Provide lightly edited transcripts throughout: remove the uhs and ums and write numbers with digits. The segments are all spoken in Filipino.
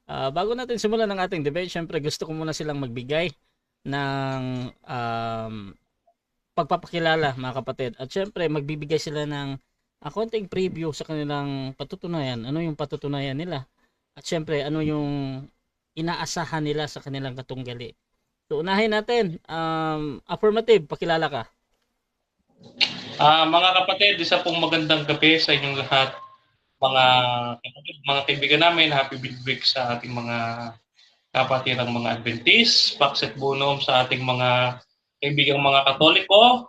Bago natin simulan ng ating debate, syempre gusto ko muna silang magbigay ng pagpapakilala mga kapatid. At syempre magbibigay sila ng konting preview sa kanilang patutunayan. Ano yung patutunayan nila? At syempre ano yung inaasahan nila sa kanilang katunggali. So unahin natin, affirmative, pakilala ka. Mga kapatid, isa pong magandang gabi sa inyong lahat. Mga kapatid, mga kaibigan namin, happy week sa ating mga kapatirang mga Adventist, Pakset Bunum sa ating mga kaibigang mga Katoliko.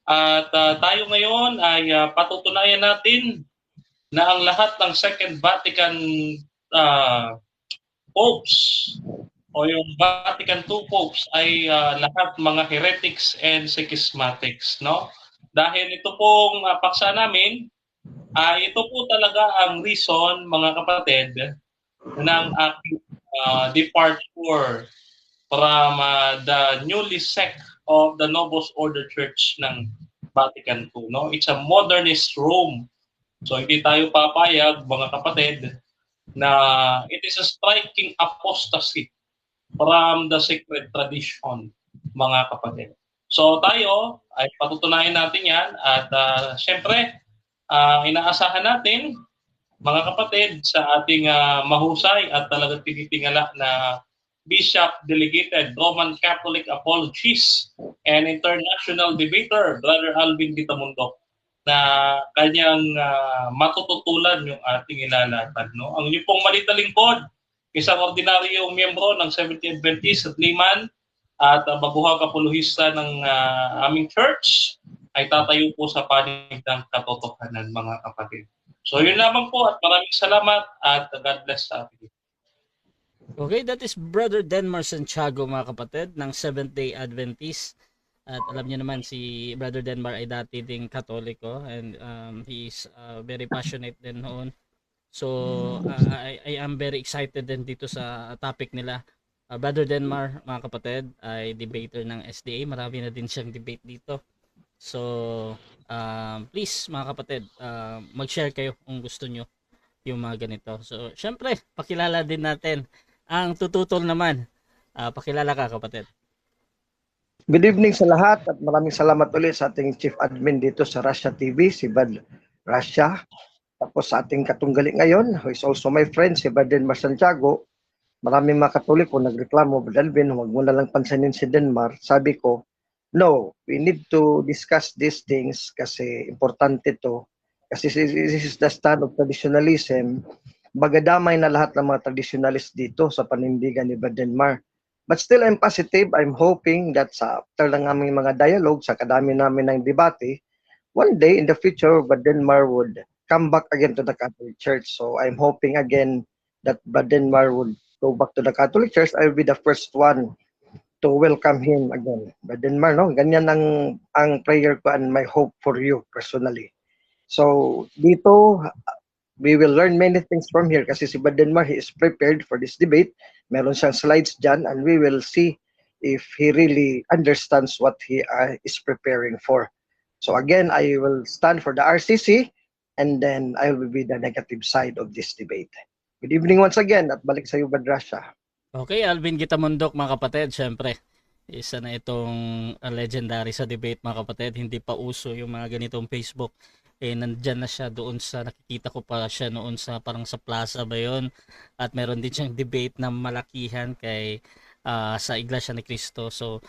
At tayo ngayon ay patutunayan natin na ang lahat ng Second Vatican uh, popes o yung Vatican II popes ay lahat mga heretics and schismatics, no? Dahil ito pong paksa namin, ito po talaga ang reason, mga kapatid, ng aking departure from the newly sect of the Novus Order Church ng Vatican II. No? It's a modernist Rome. So hindi tayo papayag, mga kapatid, na it is a striking apostasy from the sacred tradition, mga kapatid. So tayo ay patutunayan natin yan at syempre, inaasahan natin, mga kapatid, sa ating mahusay at talagang tinitingala na Bishop Delegated Roman Catholic Apologist and International Debater, Brother Alvin Gitamundok, na kanyang matututulan yung ating ilalatag. No? Ang inyong pong malita lingkod, isang ordinaryong miyembro ng Seventh-day Adventist at layman at baguhang kapuluhista ng aming church, ay tatayo po sa panig ng katotohanan, mga kapatid. So yun lamang po at maraming salamat at God bless sa atin. Okay, that is Brother Denmar Santiago mga kapatid ng Seventh-day Adventist. At alam niyo naman si Brother Denmar ay dati ding Katoliko and he is very passionate din noon. So I am very excited din dito sa topic nila. Brother Denmar mga kapatid ay debater ng SDA. Marami na din siyang debate dito. So please mga kapatid, mag-share kayo kung gusto nyo yung mga ganito. So syempre, pakilala din natin ang tututol naman. Pakilala ka kapatid. Good evening sa lahat at maraming salamat ulit sa ating Chief Admin dito sa Russia TV, si Bad Russia. Tapos sa ating katunggali ngayon, who is also my friend, si Bad Denmar Santiago. Maraming mga Katoliko nagreklamo, Bad Alvin, huwag mo na lang pansinin si Denmar. Sabi ko, no, we need to discuss these things kasi importante to. Kasi this is the stand of traditionalism. Bagadamay na lahat ng mga traditionalist dito sa panindigan ni Bad Denmar. But still, I'm positive. I'm hoping that sa after ng aming mga dialogue, sa kadami namin ng debate, one day in the future, Badenmar would come back again to the Catholic Church. So I'm hoping again that Badenmar would go back to the Catholic Church. I'll be the first one to welcome him again. Badenmar, no? Ganyan ang prayer ko and my hope for you personally. So dito, we will learn many things from here kasi si Badenmar, he is prepared for this debate. Meron siyang slides dyan and we will see if he really understands what he is preparing for. So again, I will stand for the RCC and then I will be the negative side of this debate. Good evening once again at balik sa iyo, Badrasha. Okay, Alvin Gitamundok mga kapatid, syempre. Isa na itong legendary sa debate mga kapatid. Hindi pa uso yung mga ganitong Facebook. Nandyan na siya doon sa nakikita ko pa siya noon sa parang sa plaza ba yun, at meron din siyang debate na malakihan kay sa Iglesia ni Cristo. So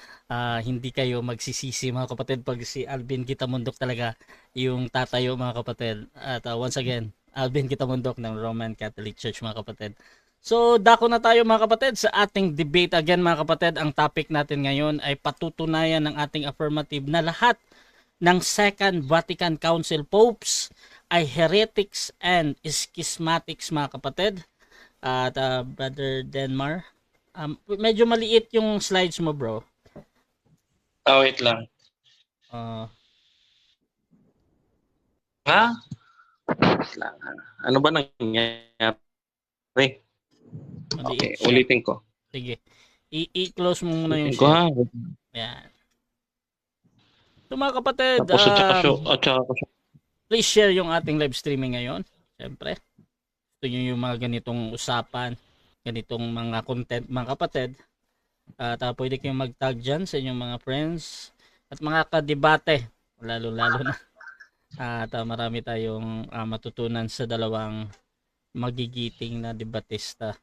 hindi kayo magsisisi mga kapatid pag si Alvin Gitamundok talaga yung tatayo mga kapatid. At once again, Alvin Gitamundok ng Roman Catholic Church mga kapatid. So dako na tayo mga kapatid sa ating debate again mga kapatid. Ang topic natin ngayon ay patutunayan ng ating affirmative na lahat ng Second Vatican Council popes ay heretics and schismatics mga kapatid. At Brother Denmar, medyo maliit yung slides mo bro. Wait lang. Ano ba nangyayari? Okay, ulitin ko. Sige. I-close mo muna yung share. Yan. So mga kapatid, please share yung ating live streaming ngayon. Siyempre, gusto nyo yung mga ganitong usapan. ganitong mga content mga kapatid. At pwede kayong mag-tag dyan sa inyong mga friends at mga kadebate, lalo-lalo na. At marami tayong matutunan sa dalawang magigiting na debatista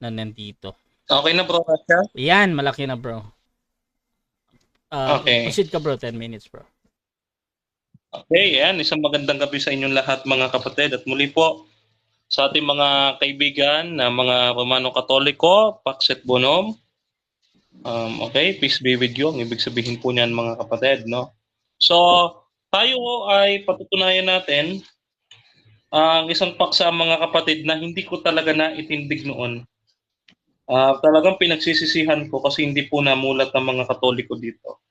na nandito. Okay na bro, Rasha? Yan, malaki na bro. Okay. Proceed ka bro, 10 minutes bro. Okay, yan. Isang magandang gabi sa inyong lahat mga kapatid. At muli po sa ating mga kaibigan na mga Romano Katoliko, Pax et Bonum. Okay, peace be with you. Ang ibig sabihin po niyan mga kapatid, no? So, tayo ay patutunayan natin ang isang paksa mga kapatid na hindi ko talaga naitindig noon. Talagang pinagsisisihan ko kasi hindi po namulat ng mga Katoliko dito.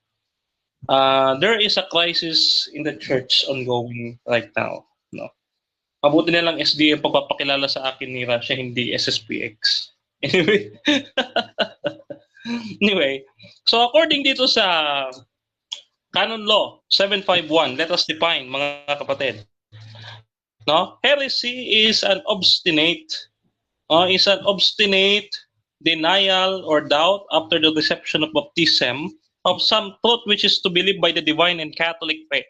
There is a crisis in the church ongoing right now. No? Mabuti na lang SDA pagpapakilala sa akin ni Rasha, hindi SSPX. Anyway, so according dito sa Canon Law 751, let us define mga kapatid. No? Heresy is an obstinate denial or doubt after the reception of baptism of some truth which is to believe by the divine and Catholic faith.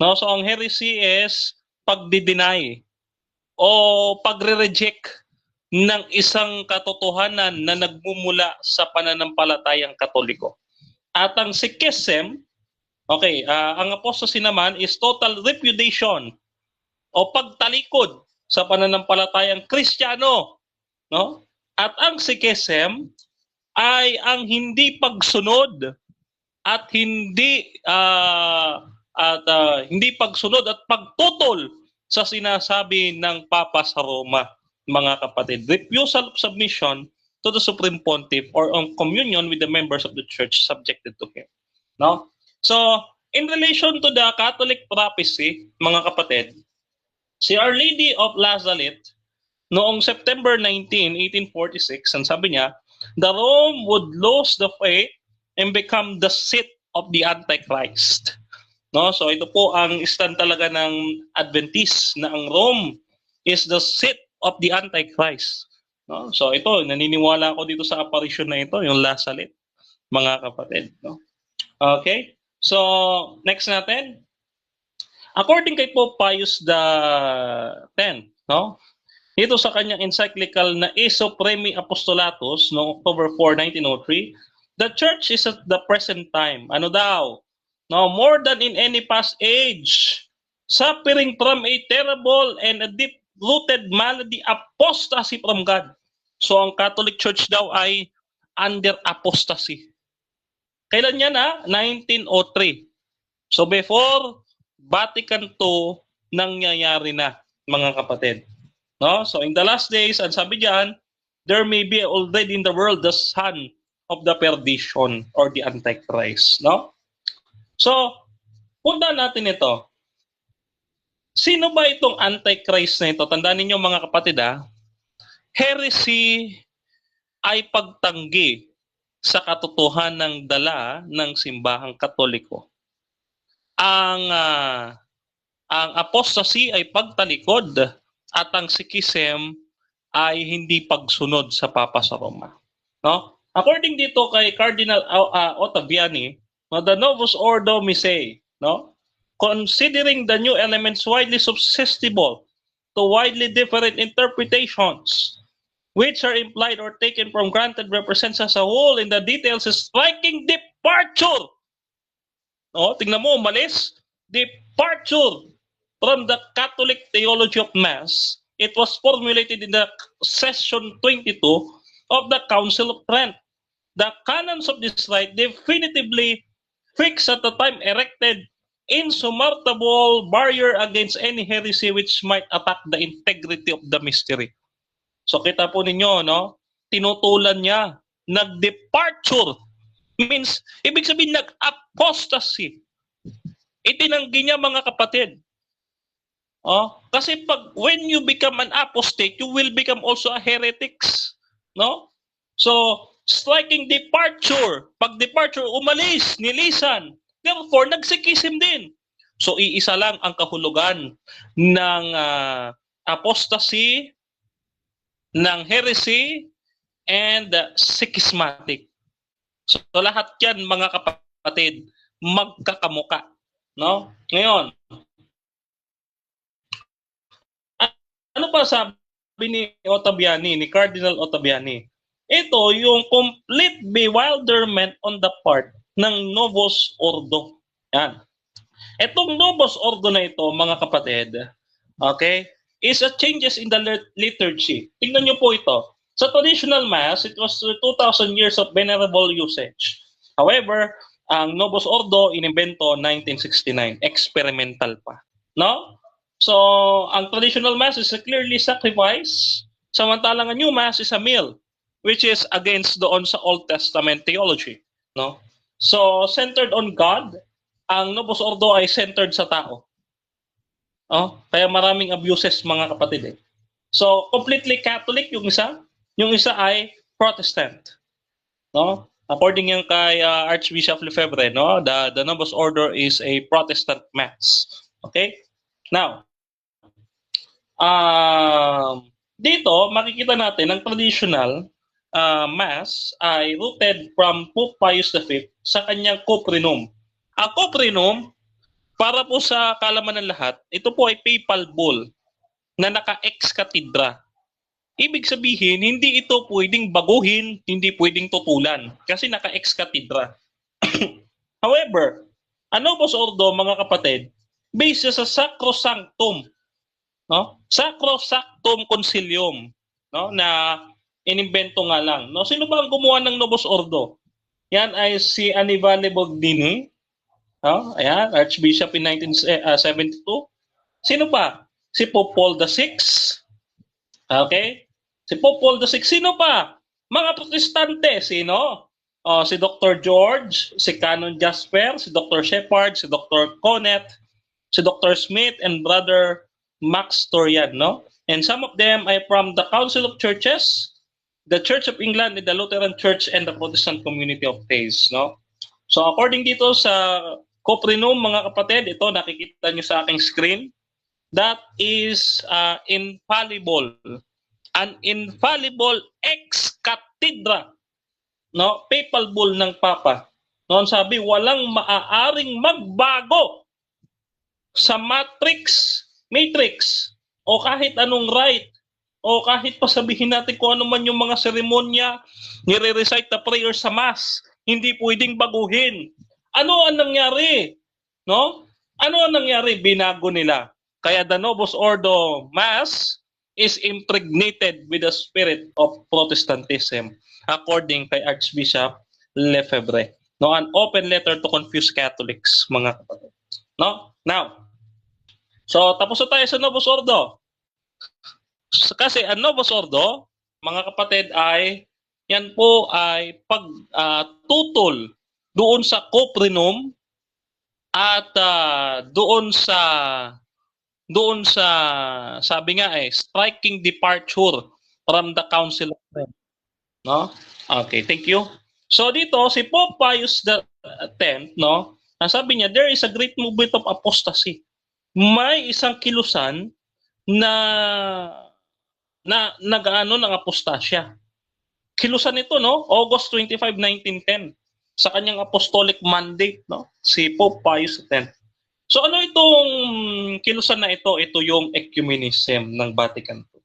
No, so ang heresy is pagdi-deny o pagre-reject ng isang katotohanan na nagmumula sa pananampalatayang Katoliko. At ang Sikhism, ang apostasy naman is total repudiation o pagtalikod sa pananampalatayang Kristiyano, no? At ang Sikhism ay ang hindi pagsunod at hindi pagsunod at pagtutol sa sinasabi ng Papa sa Roma, mga kapatid. Refusal of submission to the Supreme Pontiff or on communion with the members of the church subjected to him. No? So, in relation to the Catholic prophecy, mga kapatid, si Our Lady of Lazaret, noong September 19, 1846, ang sabi niya, the Rome would lose the faith and become the seat of the Antichrist. No? So ito po ang stand talaga ng Adventist na ang Rome is the seat of the Antichrist. No? So ito, naniniwala ako dito sa apparition na ito, yung Lazaret, mga kapatid. No? Okay? So, next natin. According kay Pope Pius X, no? Ito sa kanyang encyclical na E Supremi Apostolatus noong October 4, 1903, the church is at the present time, ano daw? No, more than in any past age, suffering from a terrible and a deep-rooted malady, apostasy from God. So ang Catholic Church daw ay under apostasy. Kailan yan 1903. So before Vatican II, nangyayari na, mga kapatid. No? So in the last days, ang sabi diyan, there may be already in the world the son of the perdition or the Antichrist. No? So, punta natin ito. Sino ba itong Antichrist na ito? Tandaan ninyo mga kapatid heresy ay pagtanggi sa katotohanan ng dala ng simbahang Katoliko. Ang apostasy ay pagtalikod at ang Sikhism ay hindi pagsunod sa Papa sa Roma. No? According dito kay Cardinal Ottaviani, the Novus Ordo Missae, no? Considering the new elements widely susceptible to widely different interpretations, which are implied or taken from granted represents as a whole in the details is striking departure. No, tingnan mo, umalis. Departure from the Catholic theology of Mass. It was formulated in the session 22 of the Council of Trent. The canons of this rite definitively fixed at the time erected insurmountable barrier against any heresy which might attack the integrity of the mystery. So kita po ninyo, no? Tinutulan niya. Nag-departure. Means, ibig sabihin nag-apostasy. Itinanggi niya mga kapatid. Kasi when you become an apostate, you will become also a heretics. No? So, striking departure. Pag departure, umalis, nilisan. Therefore, nagsikisim din. So, iisa lang ang kahulugan ng apostasy ng heresy and schismatic. So lahat yan mga kapatid, magkakamuka. No? Ngayon, ano pa sabi ni Ottaviani, ni Cardinal Ottaviani? Ito yung complete bewilderment on the part ng Novus Ordo. Yan. Itong Novus Ordo na ito, mga kapatid, okay, is a changes in the liturgy. Tingnan niyo po ito. Sa traditional Mass, it was 2,000 years of venerable usage. However, ang Novus Ordo inimbento 1969, experimental pa. No? So, ang traditional Mass is a clearly sacrifice, samantalang ang new Mass is a meal, which is against doon sa Old Testament theology. No? So, centered on God, ang Novus Ordo ay centered sa tao. Oh, kaya maraming abuses mga kapatid eh. So, completely Catholic yung isa ay Protestant. No? According yung kay Archbishop Lefebvre, no, the Novus Ordo is a Protestant Mass. Okay? Now, dito makikita natin ang traditional Mass ay rooted from Pope Pius V sa kanyang Cuprinum. Ang Cuprinum, para po sa kaalaman ng lahat, ito po ay papal bull na naka-ex cathedra. Ibig sabihin, hindi ito pwedeng baguhin, hindi pwedeng tutulan kasi naka-ex cathedra. However, ang Novus Ordo, mga kapatid, based sa Sacrosanctum, no? Sacrosanctum Concilium, no, na inimbento nga lang. No, sino ba ang gumawa ng Novus Ordo? Yan ay si Annibale Boldini. No? Ayan, Archbishop in 1972. Sino pa? Si Pope Paul VI. Okay? Si Pope Paul VI. Sino pa? Mga protestante. Sino? Si Dr. George, si Canon Jasper, si Dr. Shepard, si Dr. Connet, si Dr. Smith, and Brother Max Torian. No? And some of them are from the Council of Churches, the Church of England, the Lutheran Church, and the Protestant Community of Faith. No? So according dito sa Cuprinum, mga kapatid, ito nakikita nyo sa aking screen, that is infallible. An infallible ex cathedra, no, papal bull ng Papa. Noon sabi, walang maaaring magbago sa matrix, o kahit anong rite, o kahit pa sabihin natin kung ano man yung mga seremonya, nire-recite the prayer sa Mass, hindi pwedeng baguhin. Ano ang nangyari? No? Ano ang nangyari? Binago nila. Kaya the Novus Ordo Mass is impregnated with the spirit of Protestantism according kay Archbishop Lefebvre. No, an open letter to confuse Catholics, mga kapatid. No? Now, so tapos na tayo sa Novus Ordo. Kasi ang Novus Ordo, mga kapatid, ay yan po ay pagtutol doon sa Cuprinum at doon sa sabi nga striking departure from the Council of Trent. No? Okay, thank you. So dito si Pope Pius X, no, sabi niya there is a great movement of apostasy. May isang kilusan na nag-ano ng apostasya. Kilusan ito, no, August 25, 1910 sa kanyang apostolic mandate, no, si Pope Pius X. So ano itong kilusan na ito? Ito yung ecumenism ng Vatican II.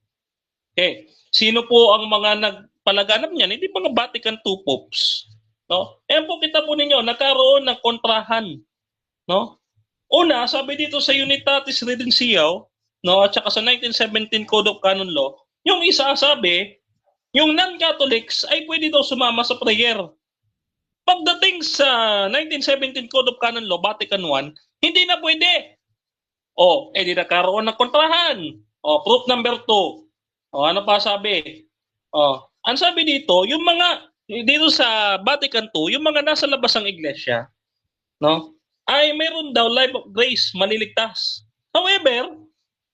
Okay, sino po ang mga nagpalaganap niyan? Hindi mga Vatican II popes, no? Ayan po, kita po ninyo, nagkaroon ng kontrahan, no? Una, sabi dito sa Unitatis Redemptio, no, at saka sa 1917 Code of Canon Law, yung isa sabi, yung non-Catholics ay pwede daw sumama sa prayer. Pagdating sa 1917 Code of Canon Law, Vatican I, hindi na pwede. Di nagkaroon ng kontrahan. Proof number 2. Ano pa sabi? Ang sabi dito, yung mga, dito sa Vatican II, yung mga nasa labas ng iglesia, no, ay mayroon daw life of grace, maliligtas. However,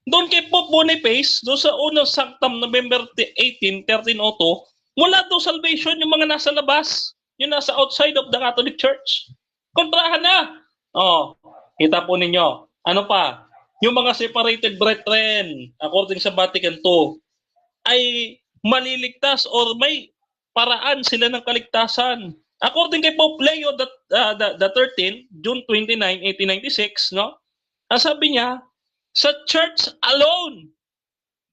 doon kay Pope Boniface, doon sa unang sanctum November 18, 1302, wala daw salvation yung mga nasa labas, yung nasa outside of the Catholic Church. Kontrahan na. Kita po ninyo. Ano pa? Yung mga separated brethren, according sa Vatican II, ay maliligtas or may paraan sila ng kaligtasan. According kay Pope Leo the 13, June 29, 1896, no? Sabi niya, sa church alone,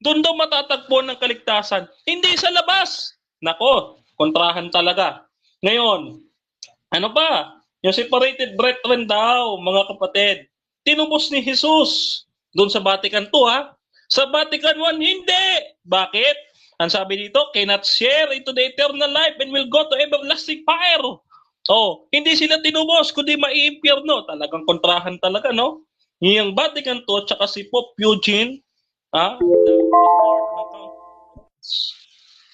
doon daw matatagpuan ng kaligtasan. Hindi sa labas. Nako, kontrahan talaga. Ngayon, ano ba? Yung separated brethren daw, mga kapatid. Tinubos ni Jesus doon sa Vatican II, ha? Sa Vatican I, hindi. Bakit? Ang sabi dito, cannot share into the eternal life and will go to everlasting fire. Oh, hindi sila tinubos, kundi maiimpyerno. Talagang kontrahan talaga, no? Yung Vatican II, tsaka si Pope Eugene, ha?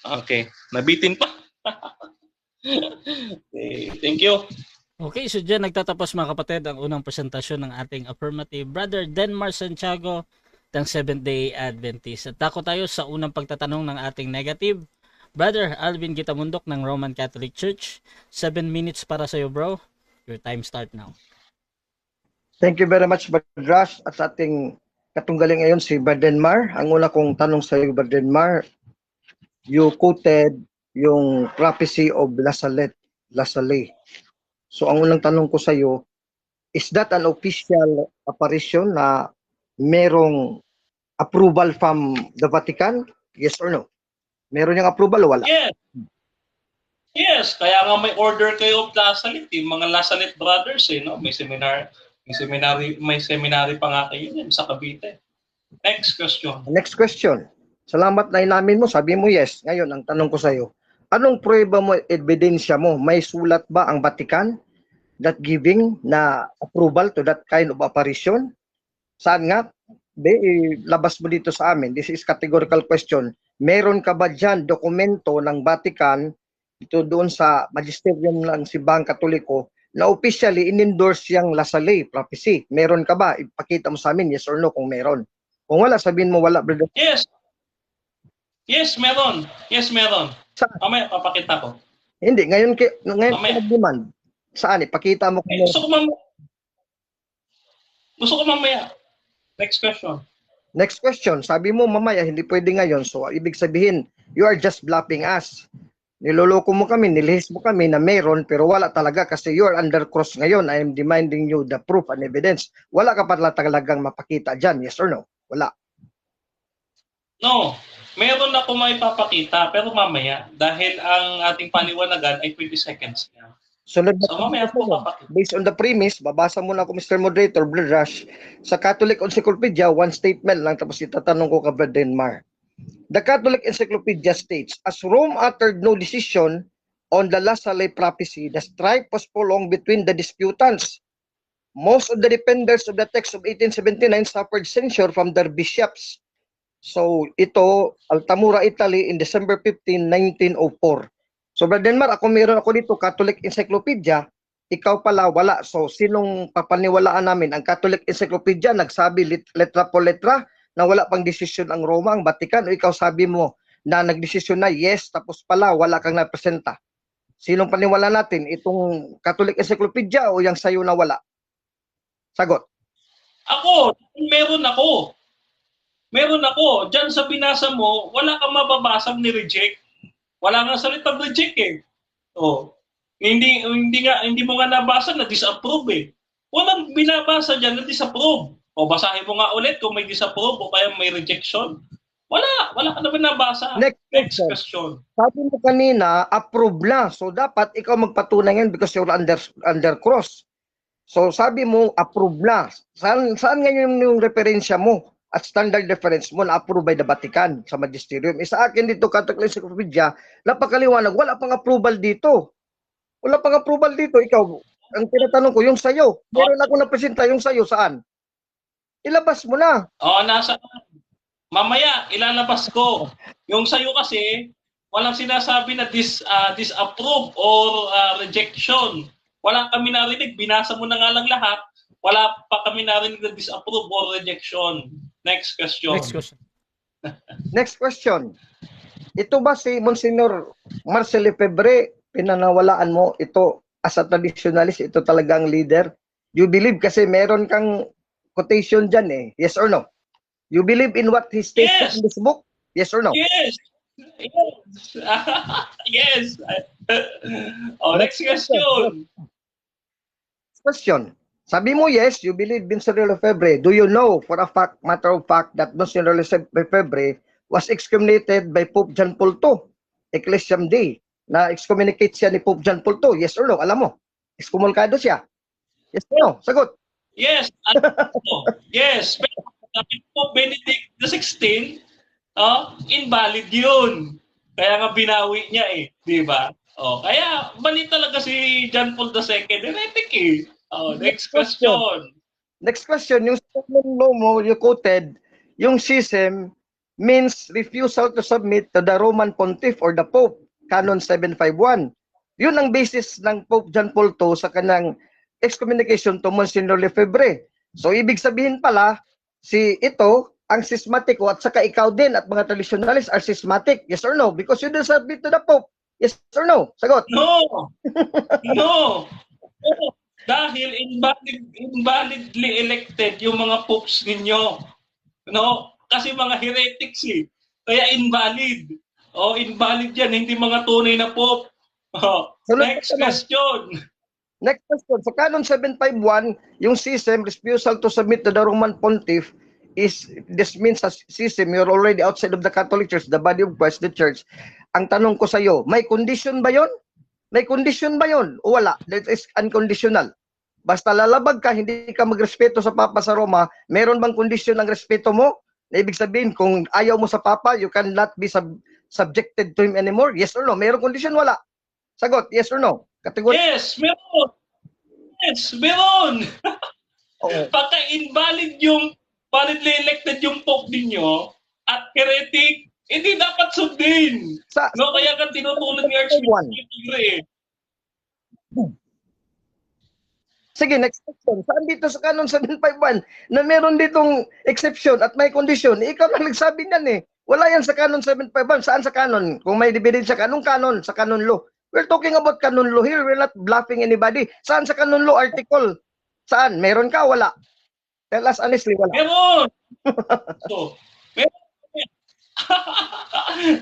Okay, nabitin pa. Okay, thank you. Okay, so dyan nagtatapos mga kapatid ang unang presentasyon ng ating affirmative Brother Denmar Santiago ng Seventh-day Adventist. At tako tayo sa unang pagtatanong ng ating negative. Brother Alvin Gitamundok ng Roman Catholic Church. 7 minutes para sa iyo, bro. Your time start now. Thank you very much, Brother Rush. At sa ating katunggaling ngayon si Brother Denmar. Ang una kong tanong sa iyo, Brother Denmar, you quoted yung prophecy of Lassalle. So ang unang tanong ko sa iyo, is that an official apparition na merong approval from the Vatican? Yes or no? Meron yung approval o wala? Yes. Yes, kaya nga may order kayo of Lasalit, yung mga Lasalit brothers, no? May seminary pa nga kayo yan sa Cavite. Next question. Next question. Salamat na inamin mo, sabi mo yes. Ngayon, ang tanong ko sa iyo, anong prueba mo, ebidensya mo? May sulat ba ang Vatican that giving na approval to that kind of apparition? Saan nga? Labas mo dito sa amin. This is categorical question. Meron ka ba dyan dokumento ng Vatican ito doon sa magisterium ng Simbahang Katoliko na officially in-endorse yung Lassalle prophecy? Meron ka ba? Ipakita mo sa amin, yes or no kung meron. Kung wala, sabihin mo wala, brother. Yes. Yes, meron. Yes, meron. Saan? Mamaya, papakita ko. Hindi, ngayon nag-demand. Saan? Ipakita mo kung meron. Gusto ko mamaya. Next question. Next question. Sabi mo mamaya, hindi pwede ngayon. So, ibig sabihin, you are just bluffing us. Niloloko mo kami, nilihis mo kami na meron, pero wala talaga kasi you are under cross ngayon. I am demanding you the proof and evidence. Wala ka pala talagang mapakita dyan. Yes or no? Wala. No. Meron ako maipapakita, pero mamaya, dahil ang ating paliwanagan ay 20 seconds na. So mamaya po papakita. based on the premise, babasa muna ako, Mr. Moderator, Brother Rush, sa Catholic Encyclopedia, one statement lang, tapos itatanong ko ka, Brother Denmar. The Catholic Encyclopedia states, as Rome uttered no decision on the Lassalle prophecy, the strife was prolonged between the disputants. Most of the defenders of the text of 1879 suffered censure from their bishops. So ito, Altamura, Italy, in December 15, 1904. So Brother Denmar, meron ako dito, Catholic Encyclopedia, ikaw pala wala. So sinong papaniwalaan namin? Ang Catholic Encyclopedia nagsabi letra po letra na wala pang desisyon ang Roma, ang Vatican, o ikaw sabi mo na nagdesisyon na yes, tapos pala wala kang napresenta. Sinong paniwala natin? Itong Catholic Encyclopedia o yung sayo na wala? Sagot. Ako, meron ako. Meron ako. Diyan sa binasa mo, wala kang mababasang ni-reject. Wala nga salitang reject eh. Oh. Hindi mo nga nabasa na disapprove eh. Walang binabasa diyan na disapprove. O basahin mo nga ulit kung may disapprove o kaya may rejection. Wala ka na binabasa. Next question. Sabi mo kanina, approve na. So dapat ikaw magpatunay yan because you're under cross. So sabi mo, approve na. Saan ngayon yung referensya mo? At standard reference mo na approved by the Vatican sa magisterium. Sa akin dito, Catholic Encyclopedia, napakaliwanag, wala pang approval dito. Wala pang approval dito. Ikaw, ang tinatanong ko, yung sayo. Meron ako napresenta, yung sayo, saan? Ilabas mo na. Nasa. Mamaya, ilalabas ko. Yung sayo kasi, walang sinasabi na disapprove or rejection. Wala kami narinig. Binasa mo na nga lang lahat. Wala pa kami narinig na disapprove or rejection. Next question. Next question. Ito ba si Monsignor Marcel Lefebvre, pinanawalaan mo ito as a traditionalist, ito talagang leader? You believe kasi meron kang quotation dyan eh. Yes or no? You believe in what he states in this book? Yes or no? Yes. Yes. Yes. Oh, next question. Question. Sabi mo, yes, you believe Monsignor Lefebvre. Do you know for a fact, matter of fact, that Monsignor Lefebvre was excommunicated by Pope John Paul II, Ecclesiam Dei, na excommunicate siya ni Pope John Paul II? Yes or no? Alam mo, excommunicado siya. Yes or no? Sagot. Yes. Yes. Pero sabi po, Benedict XVI, invalid yun. Kaya nga binawi niya eh. Di ba? Kaya mali talaga si John Paul II. Heretic eh. Next question. Next question, yung statement mo, you quoted, yung schism means refusal to submit to the Roman Pontiff or the Pope, Canon 751. Yun ang basis ng Pope John Paul II sa kanyang excommunication to Monsignor Lefebvre. So, ibig sabihin pala, ang schismatiko at saka ikaw din at mga traditionalists are schismatic. Yes or no? Because you didn't submit to the Pope. Yes or no? Sagot. No! No! Dahil invalidly elected yung mga popes ninyo. No? Kasi mga heretics eh. Kaya invalid. Invalid yan. Hindi mga tunay na pope. Next question. Next question. Sa Canon 751, yung schism, refusal to submit to the Roman Pontiff, this means as schism, you're already outside of the Catholic Church, the body of Christ, the Church. Ang tanong ko sa iyo, may condition ba yon? May condition ba yon? O wala? That is unconditional. Basta lalabag ka, hindi ka magrespeto sa Papa sa Roma, meron bang condition ang respeto mo? Na ibig sabihin, kung ayaw mo sa Papa, you cannot be subjected to him anymore? Yes or no? Meron condition? Wala. Sagot, yes or no? Category? Yes, meron. Yes, meron. Pagka invalid yung validly elected yung Pope ninyo at heretic, hindi dapat sundin. Kaya ka tinutulong ni Archbishop eh. Sige, next question. Saan dito sa Canon 751 na meron ditong exception at may condition? Ikaw lang nagsabi niyan eh. Wala yan sa Canon 751. Saan sa Canon? Kung may ebidensya ka, anong Canon? Sa Canon Law. We're talking about Canon Law here. We're not bluffing anybody. Saan sa Canon Law article? Saan? Meron ka? Wala. Tell us honestly, wala. Meron!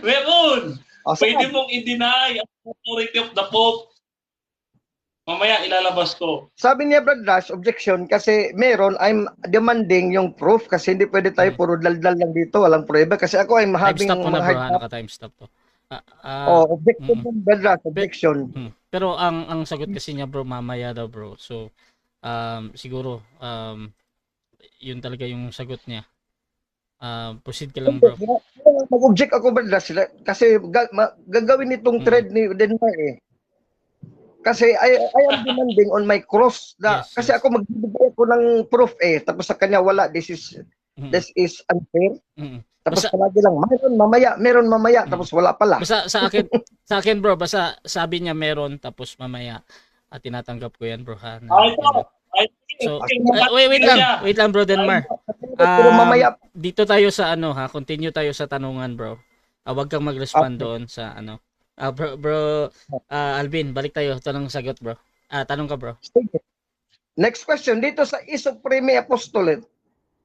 Meron! Pwede mong i-deny ang authority of the Pope. Mamaya ilalabas ko. Sabi niya, Brad Rash, objection, kasi meron, I'm demanding yung proof kasi hindi pwede tayo puro daldal lang dito, walang prueba. Kasi ako I'm having time stop ko na bro, naka-time stop to. Objection Brad Rash, objection. Pero ang sagot kasi niya bro, mamaya daw bro. So, siguro, yun talaga yung sagot niya. Proceed ka lang bro. Mag-object ako Brad Rash, kasi gagawin itong thread ni Denmark eh. Kasi I am demanding on my cross na kasi ako magbibigay ako ng proof eh tapos sa kanya wala, this is unfair. Tapos palagi lang meron mamaya tapos wala pala. Basta sa akin bro, basta sabi niya meron tapos mamaya tinatanggap ko yan bro ha. So wait lang bro Denmar. Dito tayo sa continue tayo sa tanungan bro. Wag kang mag-respond doon sa bro Alvin, balik tayo. Tanong sagot, bro. Tanong ka, bro. Next question. Dito sa Supreme Apostolate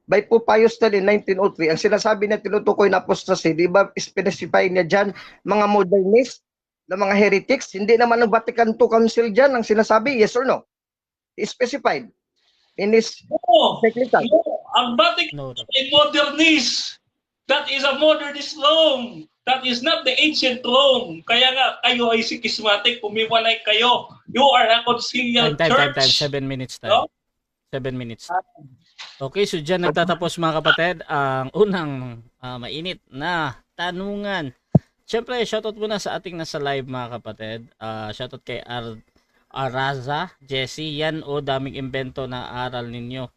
by Pope Pius X in 1903, ang sinasabi na tinutukoy na apostasy, di ba specify niya dyan mga modernist na mga heretics? Hindi naman ang Vatican II Council dyan ang sinasabi, yes or no? Specified in his technical. No, ang Vatican is modernist. That is a modernist Rome. That is not the ancient Rome. Kaya nga, kayo ay schismatic, pumiwalay kayo. You are a conciliar church. Time. 7 minutes tayo. 7 minutes. Okay, so dyan nagtatapos mga kapatid ang unang mainit na tanungan. Siyempre, shoutout muna sa ating nasa live mga kapatid. Shoutout kay Araza, Jesse, yan daming invento na aral ninyo.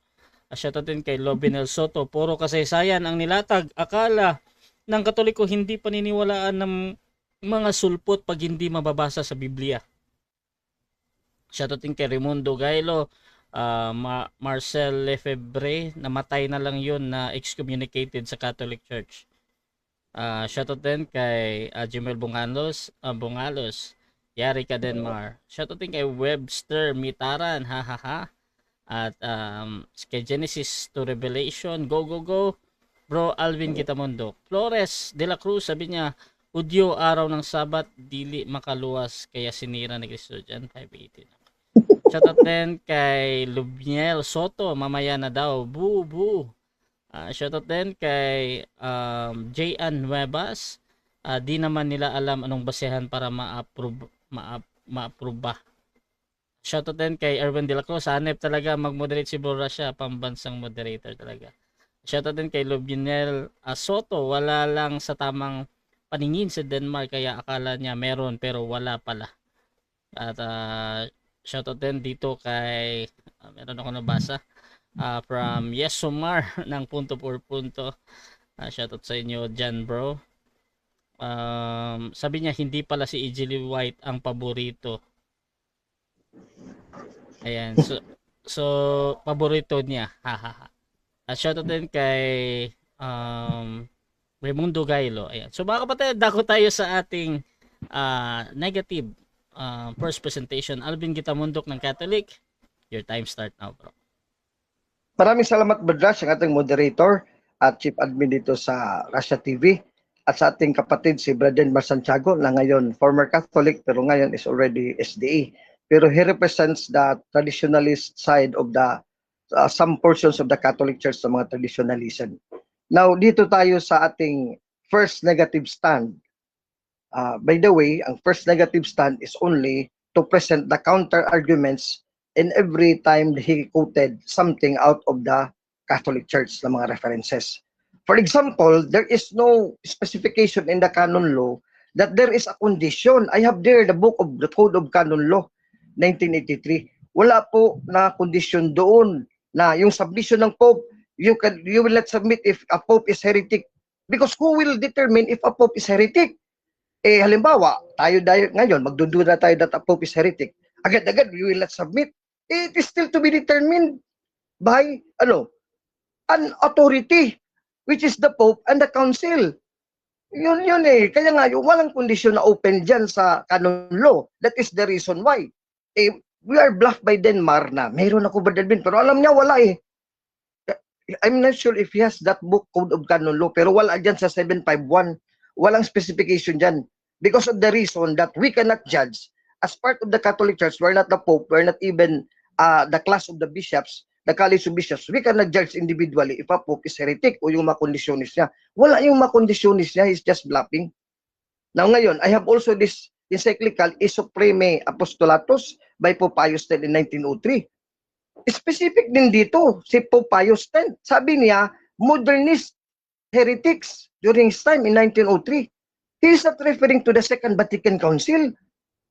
Shoutout din kay Lobinel Soto, puro kasaysayan ang nilatag. Akala ng Katoliko hindi paniniwalaan ng mga sulpot pag hindi mababasa sa Biblia. Shoutout din kay Raimundo Gailo, Marcel Lefebvre, namatay na lang yun na excommunicated sa Catholic Church. Shoutout din kay Jimel Bungalos, Yari ka Denmar. Shoutout din kay Webster Mitaran, hahaha. At kay Genesis to Revelation, go. Bro Alvin Kitamundo. Flores de la Cruz, sabi niya, Udyo araw ng Sabat, dili makaluwas kaya sinira ni Cristo dyan, 518. Shoutout din kay Lubiel Soto, mamaya na daw, boo boo. Shoutout din kay J.N. Nuevas, di naman nila alam anong basehan para ma-approve ba. Shoutout din kay Erwin De La Cruz, hanep talaga mag-moderate si Bro Russia, pambansang moderator talaga. Shoutout din kay Lubiel Soto, wala lang sa tamang paningin sa Denmark kaya akala niya meron pero wala pala. At shoutout din dito kay meron ako nabasa from Yesomar ng punto por punto. Shoutout sa inyo dyan, bro. Sabi niya hindi pala si Ejely White ang paborito. Ayan, so paborito niya. Hahaha. At shoutout din kay Raimundo Gailo. Ayan. So mga kapatid, dako tayo sa ating negative first presentation. Alvin Gitamundok ng Catholic. Your time start now, bro. Maraming salamat, Badras, ang ating moderator at chief admin dito sa Russia TV, at sa ating kapatid si Braden Mar Santiago na ngayon former Catholic pero ngayon is already SDA. Pero he represents the traditionalist side of the some portions of the Catholic Church sa mga traditionalism. Now, dito tayo sa ating first negative stand. By the way, ang first negative stand is only to present the counter arguments in every time he quoted something out of the Catholic Church na mga references. For example, there is no specification in the canon law that there is a condition. I have there the book of the Code of Canon Law, 1983. Wala po na condition doon na yung submission ng Pope, you will not submit if a Pope is heretic. Because who will determine if a Pope is heretic? Halimbawa, tayo ngayon, magdudura tayo that a Pope is heretic. Agad-agad, we will not submit. It is still to be determined by an authority, which is the Pope and the Council. Yun Kaya nga, walang kondisyon na open dyan sa canon law. That is the reason why. We are bluffed by Denmark na mayroon ako Badalbin, pero alam niya wala I'm not sure if he has that book, Code of Canon Law, pero wala dyan sa 751. Walang specification dyan. Because of the reason that we cannot judge. As part of the Catholic Church, we're not the Pope, we're not even the class of the bishops, the college of bishops. We cannot judge individually if a Pope is heretic o yung makondisyonis niya. Wala yung makondisyonis niya, he's just bluffing. Now ngayon, I have also this encyclical E Supreme Apostolatus by Pope Pius X in 1903. Specific din dito, si Pope Pius X. Sabi niya, modernist heretics during his time in 1903. He is not referring to the Second Vatican Council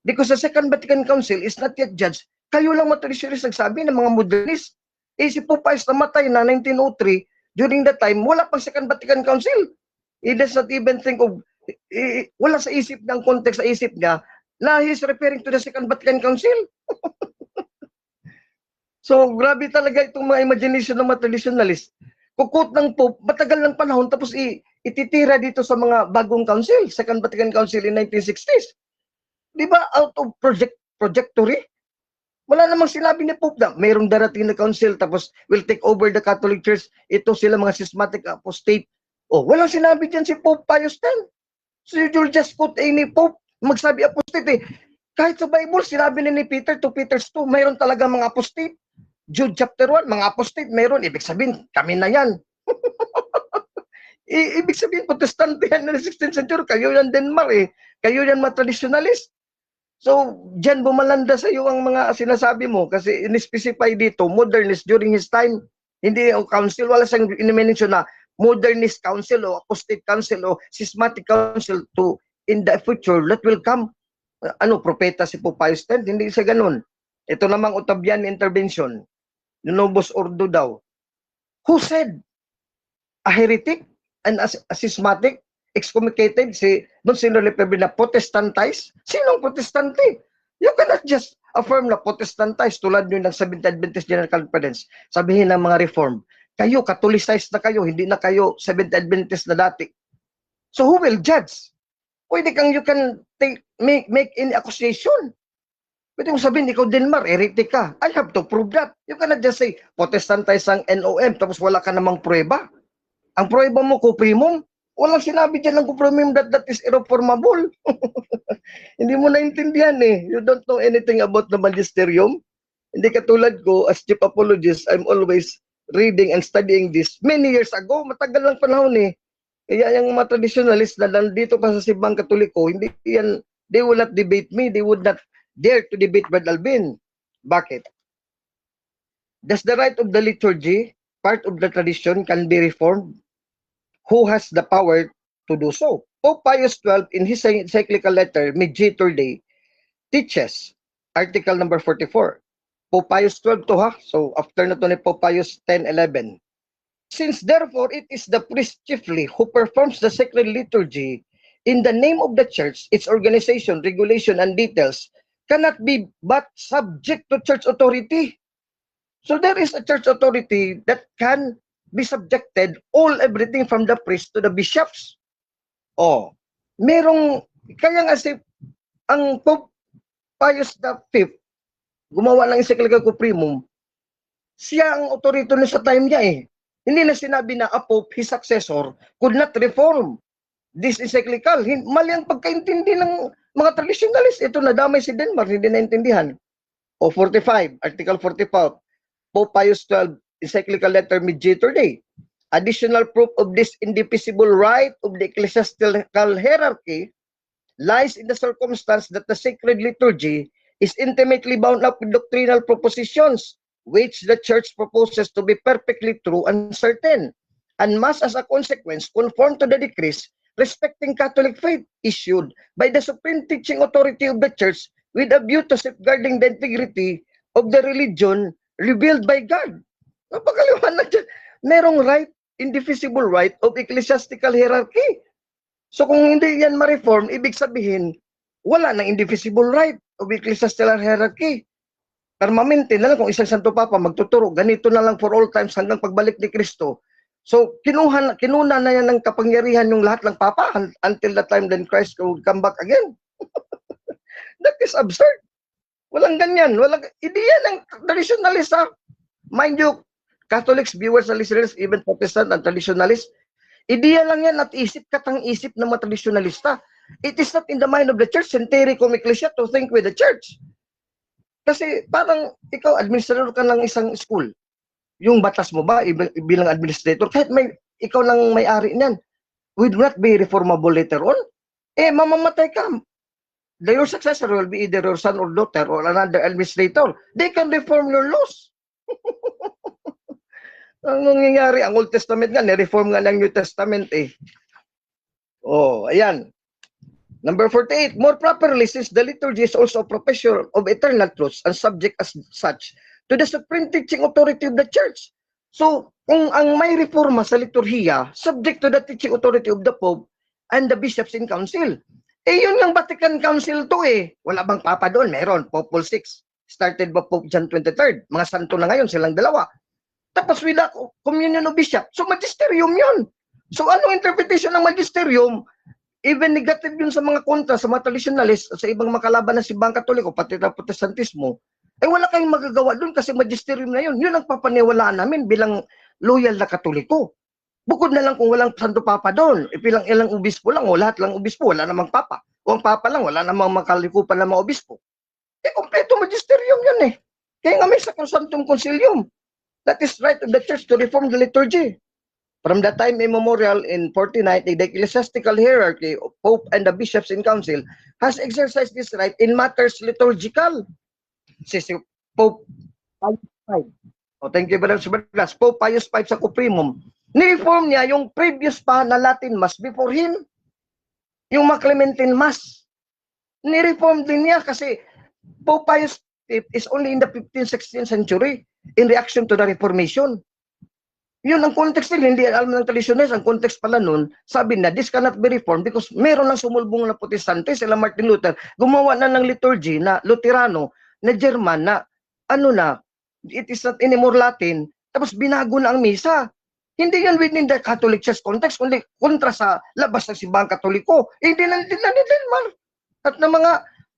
because the Second Vatican Council is not yet judged. Kayo lang mga traditionalist nagsabi ng mga modernist. Si Pope Pius namatay na 1903. During that time, wala pang Second Vatican Council. He does not even think of, wala sa isip ng context sa isip niya na he is referring to the Second Vatican Council. So, grabe talaga itong mga imagination ng mga traditionalist. Kukot ng Pope, matagal ng panahon, tapos ititira dito sa mga bagong council, Second Vatican Council in 1960s. Di ba? Out of projectory? Wala namang sinabi ni Pope na mayroong darating na council, tapos will take over the Catholic Church. Ito sila mga schismatic apostate. Walang sinabi dyan si Pope Pius X. So you'll just quote any Pope, magsabi apostate Kahit sa Bible, sinabi ni Peter to Peter 2, mayroon talaga mga apostate. Jude chapter 1, mga apostate, mayroon. Ibig sabihin, kami na yan. Ibig sabihin, protestante yan na 16th century. Kayo yan Denmark Kayo yan mga traditionalist. So, dyan bumalanda sa iyo ang mga sinasabi mo. Kasi in-specify dito, modernist during his time. Hindi o council, wala siyang in-mention na modernist council o apostate council o schismatic council to in the future that will come. Propeta si Pope Pius X, hindi siya ganun. Ito namang Ottavian intervention, Novus Ordo daw. Who said a heretic and a schismatic, excommunicated, si Monsignor Lefebvre na Protestantized? Sinong Protestante? You cannot just affirm na Protestantized tulad nyo ng Seventh Adventist General Conference. Sabihin ng mga Reform, kayo, Catholicized na kayo, hindi na kayo Seventh Adventist na dati. So who will judge? Pwede kang you can make any accusation. Pwede mong sabihin, ikaw Denmark, heretic ka. I have to prove that. You cannot just say, Protestantized ang NOM, tapos wala ka namang prueba. Ang prueba mo, kuprimum, Walang sinabi dyan ng Cuprimum that is irreformable. Hindi mo naintindihan eh. You don't know anything about the magisterium. Hindi katulad ko, as chief apologist, I'm always reading and studying this many years ago. Matagal lang panahon eh. Kaya yung mga traditionalist na nandito pa sa Simbang Katoliko, hindi yan, they will not debate me. They would not dare to debate Brad Alvin. Bakit? Does the right of the liturgy, part of the tradition, can be reformed? Who has the power to do so? Pope Pius XII, in his encyclical letter, Mediator Dei, teaches, article number 44. Pope Pius XII to ha? So, after na to ni Pope Pius 10, 11. Since therefore it is the priest chiefly who performs the sacred liturgy in the name of the church, its organization, regulation, and details cannot be but subject to church authority. So there is a church authority that can be subjected everything from the priest to the bishops. Oh, kaya nga si ang Pope Pius V, gumawa ng encyclical Cuprimum, siya ang authority na sa time niya eh. Hindi na sinabi na a Pope, his successor, could not reform this encyclical. Mali ang pagkaintindi ng mga traditionalist. Ito nadamay si Denmark, hindi naintindihan. O 45, Article 45, Pope Pius XII, encyclical letter Mediator Dei. Additional proof of this indefeasible right of the ecclesiastical hierarchy lies in the circumstance that the sacred liturgy is intimately bound up with doctrinal propositions which the church proposes to be perfectly true and certain, and must as a consequence conform to the decrees respecting Catholic faith issued by the supreme teaching authority of the church with a view to safeguarding the integrity of the religion revealed by God. Napakaliwanag dyan. Merong right, indefeasible right of ecclesiastical hierarchy. So kung hindi yan ma-reform, ibig sabihin, wala nang indefeasible right of ecclesiastical hierarchy. Permanente na lang kung isang Santo Papa magtuturo, ganito na lang for all times hanggang pagbalik ni Kristo. So kinuna na yan ng kapangyarihan yung lahat ng Papa until the time then Christ will come back again. That is absurd. Walang ganyan. Hindi yan ang traditionalist ha. Mind you, Catholics, viewers, and listeners, even Protestant and traditionalists, ideya lang yan at katang-isip ng mga traditionalista. It is not in the mind of the church, centeri cum ecclesia, to think with the church. Kasi parang ikaw, administrator ka ng isang school. Yung batas mo ba, bilang administrator, kahit ikaw lang may-ari niyan, would not be reformable later on. Eh, mamamatay ka. Your successor will be either your son or daughter or another administrator. They can reform your laws. Ang nangyayari, ang Old Testament nga, nireform nga ng New Testament eh. Oh, ayan. Number 48, more properly, since the liturgy is also a profession of eternal truths and subject as such to the supreme teaching authority of the church. So, kung ang may reforma sa liturhiya, subject to the teaching authority of the Pope and the bishops in council. Eh, yun yung Vatican Council to eh. Wala bang Papa doon? Meron, Pope Paul VI. Started by Pope John 23rd. Mga santo na ngayon, silang dalawa. Tapos wala communion of bishop. So magisterium yun. So anong interpretation ng magisterium? Even negative yun sa mga kontra, sa mga traditionalist, sa ibang makalaban ng Simbang Katoliko, pati na Protestantismo. Eh wala kayong magagawa doon kasi magisterium na yun. Yun ang papaniwalaan namin bilang loyal na Katoliko. Bukod na lang kung walang Santo Papa doon. Ilang obispo lang o lahat lang obispo, wala namang Papa. O ang Papa lang, wala namang makalikupan ng mga obispo. Eh kompleto magisterium yun eh. Kaya nga may Sacrosanctum Concilium. That is right of the church to reform the liturgy. From that time immemorial in 1490, the ecclesiastical hierarchy of Pope and the bishops in council has exercised this right in matters liturgical. Si Pope Pius V. Oh, thank you very much. Pope Pius V sa Cuprimum. Ni-reform niya yung previous pa na Latin Mass before him. Yung mga Clementine Mass. Ni-reform din niya kasi Pope Pius V is only in the 15th, 16th century in reaction to the Reformation. Yun ang context nila, hindi alam ng traditionalist. Ang context pala nun, sabi na, this cannot be reformed because meron ng sumulbong na protestante, sila Martin Luther, gumawa na ng liturgy na Luterano, na German, na ano na, it is not anymore Latin, tapos binago na ang misa. Hindi yan within the Catholic Church context, kundi kontra sa labas ng Simbang Katoliko. Hindi na Denmark. At ng mga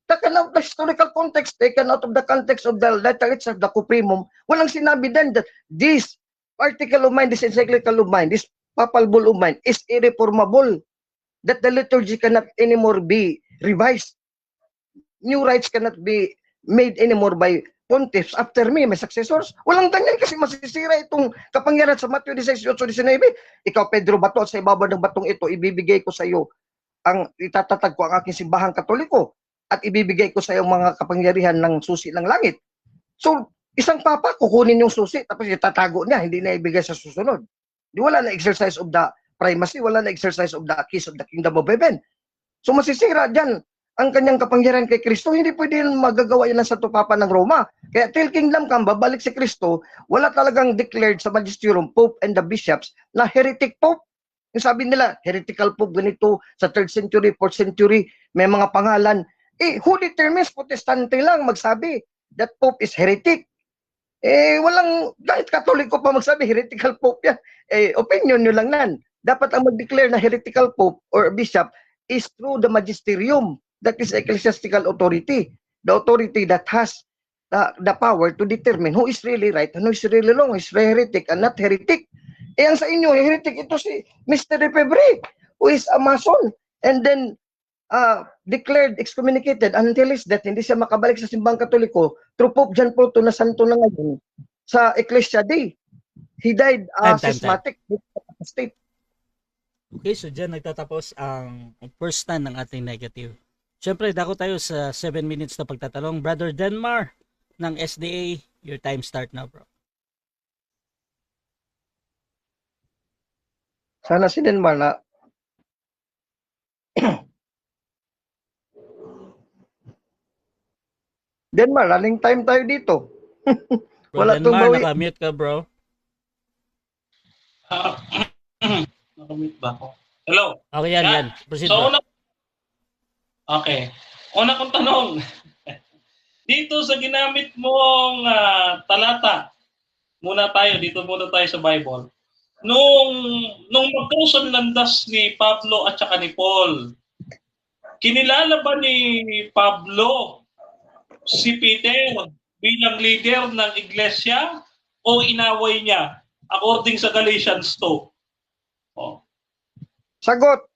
taken out the historical context, taken out of the context of the letter itself, the Cuprimum, walang sinabi din that this article of mine, this encyclical of mine, this papal bull of mine is irreformable, that the liturgy cannot anymore be revised. New rites cannot be made anymore by pontiffs after me, may successors. Walang ganyan kasi masisira itong kapangyarihan sa Matthew 16:19. Ikaw, Pedro, bato sa ibabaw ng batong ito, ibibigay ko sa iyo itatatag ko ang aking simbahang katoliko at ibibigay ko sa iyo mga kapangyarihan ng susi ng langit. So, isang papa, kukunin yung susi tapos itatago niya, hindi na ibigay sa susunod. Di wala na exercise of the primacy, wala na exercise of the keys of the kingdom of heaven. So, masisira dyan ang kanyang kapangyarihan kay Kristo. Hindi pwede magagawa yan ng Santo Papa ng Roma. Kaya till kingdom come, babalik si Kristo, wala talagang declared sa magisterium, Pope and the bishops, na heretic Pope. Yung sabi nila, heretical Pope, ganito, sa 3rd century, 4th century, may mga pangalan. Who determines? Protestante lang magsabi that Pope is heretic. Walang, kahit Katoliko pa magsabi, heretical Pope yan. Opinion nyo lang nan. Dapat ang mag-declare na heretical Pope or bishop is through the magisterium. That is ecclesiastical authority. The authority that has the power to determine who is really right and who is really wrong, who is heretic and not heretic. Ang sa inyo, heretic ito si Mr. Lefebvre, who is a Mason, and then declared excommunicated until his death. Hindi siya makabalik sa simbang katoliko through Pope John Paul II na santo na ngayon sa Ecclesia Day. He died schismatic state. Okay, so dyan nagtatapos ang first stand ng ating negative. Siyempre, dako tayo sa 7 minutes na pagtatalong. Brother Denmar ng SDA, your time start now, bro. Sana si Denmar na Denmar, running time tayo dito. Bro Wala Denmar, tumawi. nakamute ka, bro. Nakamute ba ako? Hello? Okay, yan. Proceed, So, bro. Una kong tanong. Dito sa ginamit mong talata, dito muna tayo sa Bible. Nung magkrus ang landas ni Pablo at saka ni Paul, kinilala ba ni Pablo si Peter bilang leader ng iglesia o inaway niya according sa Galatians 2? Oh. Sagot.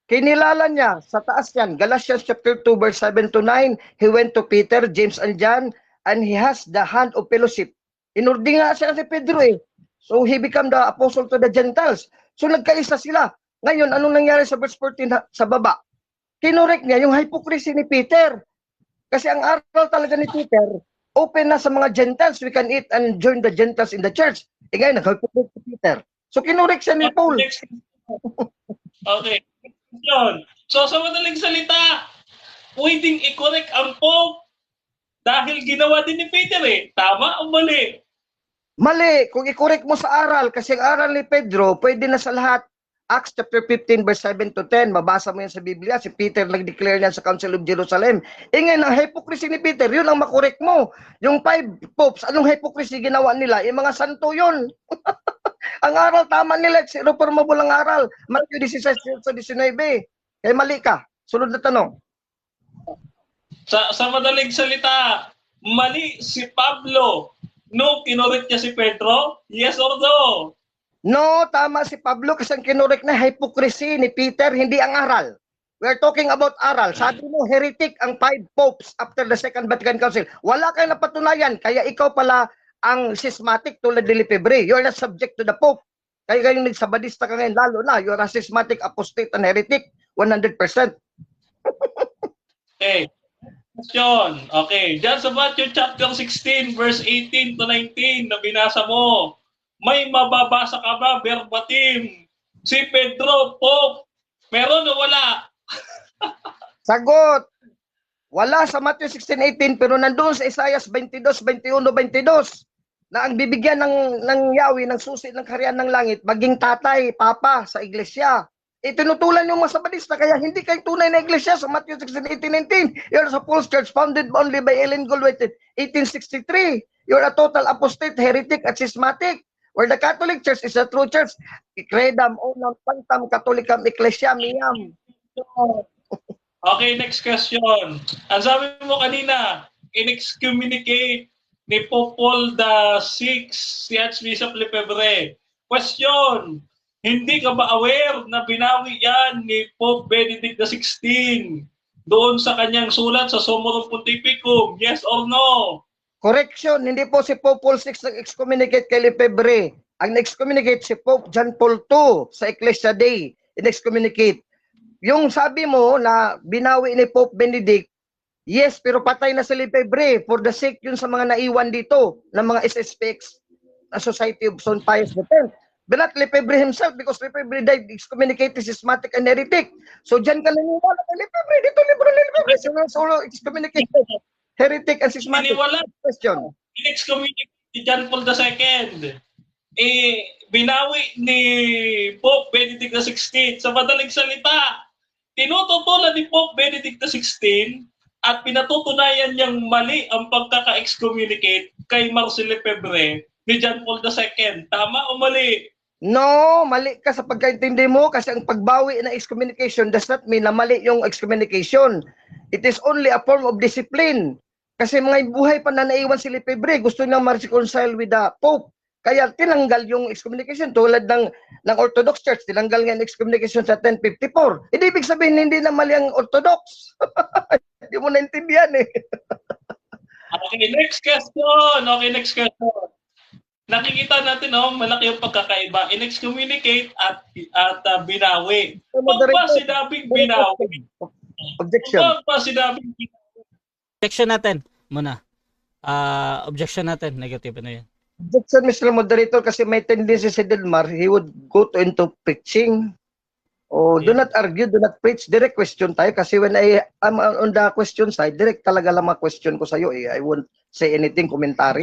Kinilala niya sa taas yan. Galatians chapter 2 verse 7 to 9. He went to Peter, James, and John, and he has the hand of fellowship. Inurdi nga siya si Pedro eh. So he became the apostle to the Gentiles. So nagkaisa sila. Ngayon, anong nangyari sa verse 14 sa baba? Kinorek niya yung hypocrisy ni Peter. Kasi ang aral talaga ni Peter, open na sa mga Gentiles. We can eat and join the Gentiles in the church. Ngayon, nag-hypocrite si Peter. So kinorek siya ni Paul. Okay. Yun. So sa madaling salita, pwedeng i-correct ang Pope dahil ginawa din ni Peter eh. Tama o mali? Mali, kung i-correct mo sa aral, kasi ang aral ni Pedro, pwede na sa lahat. Acts chapter 15 verse 7 to 10, mabasa mo yan sa Biblia, si Peter nag-declare niyan sa Council of Jerusalem. Ngayon, ang hypocrisy ni Peter, yun ang makorek mo. Yung 5 popes, anong hypocrisy ginawa nila? Yung mga santo yun. Ang aral, tama nila, reformable ang aral. Matthew 16:19. Kaya mali ka. Sunod na tanong. Sa madaling salita, mali si Pablo no kinorek niya si Pedro? Yes or no? No, tama si Pablo kasi ang kinorek na hypocrisy ni Peter, hindi ang aral. We're talking about aral. Sabi mo, heretic ang 5 popes after the Second Vatican Council. Wala kayong napatunayan, kaya ikaw pala ang schismatic tulad ni Lefebvre. You're not subject to the Pope. Kaya kayong nagsabadista ka ngayon, lalo na, you're a schismatic, apostate, and heretic, 100%. Okay. Question. Okay. Diyan sa Matthew chapter 16, verse 18 to 19 na binasa mo, may mababasa ka ba verbatim? Si Pedro, Pope, meron o wala? Sagot. Wala sa Matthew 16:18 pero nandoon sa Isaiah 22:21-22 na ang bibigyan ng Yahweh ng susi ng kaharian ng langit maging tatay, papa sa iglesia. Itinutulan yung mga sabadista kaya hindi kayo tunay na iglesia sa Matthew 16:18-19. You're a false church founded only by Ellen Goldwait in 1863. You're a total apostate, heretic at schismatic. Where the Catholic Church is a true church. Ikredam unang pantam katolikam ecclesia miyam. Okay, next question. Ang sabi mo kanina, in-excommunicate ni Pope Paul VI si Archbishop Lefebvre. Question, Hindi ka ba aware na binawi yan ni Pope Benedict XVI doon sa kanyang sulat sa Summorum Pontificum? Yes or no? Correction, hindi po si Pope Paul VI nag-excommunicate kay Lefebvre. Ang nag-excommunicate si Pope John Paul II sa Ecclesia Day. In-excommunicate. Yung sabi mo na binawi ni Pope Benedict, yes, pero patay na si Lefebvre for the sake yun sa mga naiwan dito ng mga SSPX, na Society of St. Pius X. But not Lefebvre himself, because Lefebvre died excommunicated, schismatic, and heretic. So dyan ka naniniwala kay Lefebvre, dito libro ni Lefebvre, solo excommunicated, heretic, and schismatic. Iniwala. Question. In-excommunicate ni John Paul II. Binawi ni Pope Benedict XVI. Sa madaling salita, tinututulan ni Pope Benedict XVI at pinatutunayan niyang mali ang pagkaka-excommunicate kay Marcel Lefebvre ni John Paul II. Tama o mali? No, mali ka sa pagkaintindi mo kasi ang pagbawi ng excommunication does not mean na mali yung excommunication. It is only a form of discipline. Kasi mga buhay pa na naiwan si Lefebvre, gusto niyang ma-reconcile with the Pope. Kaya tinanggal yung excommunication tulad ng Orthodox Church, tinanggal nga yung excommunication sa 1054. Hindi ibig sabihin hindi na mali ang Orthodox. Hindi mo naintindihan eh. Okay, next question. Nakikita natin malaki yung pagkakaiba. In-excommunicate at binawi. Pag ba sinabing binawi? Objection. Pag ba sinabing binawi? Objection natin muna. Objection natin, negative na yan. Objection, Mr. Moderator, kasi may tendency si Delmar, he would go into preaching. Do not argue, do not preach. Direct question tayo kasi when I'm on the question side, direct talaga lang question ko sa'yo eh. I won't say anything, commentary.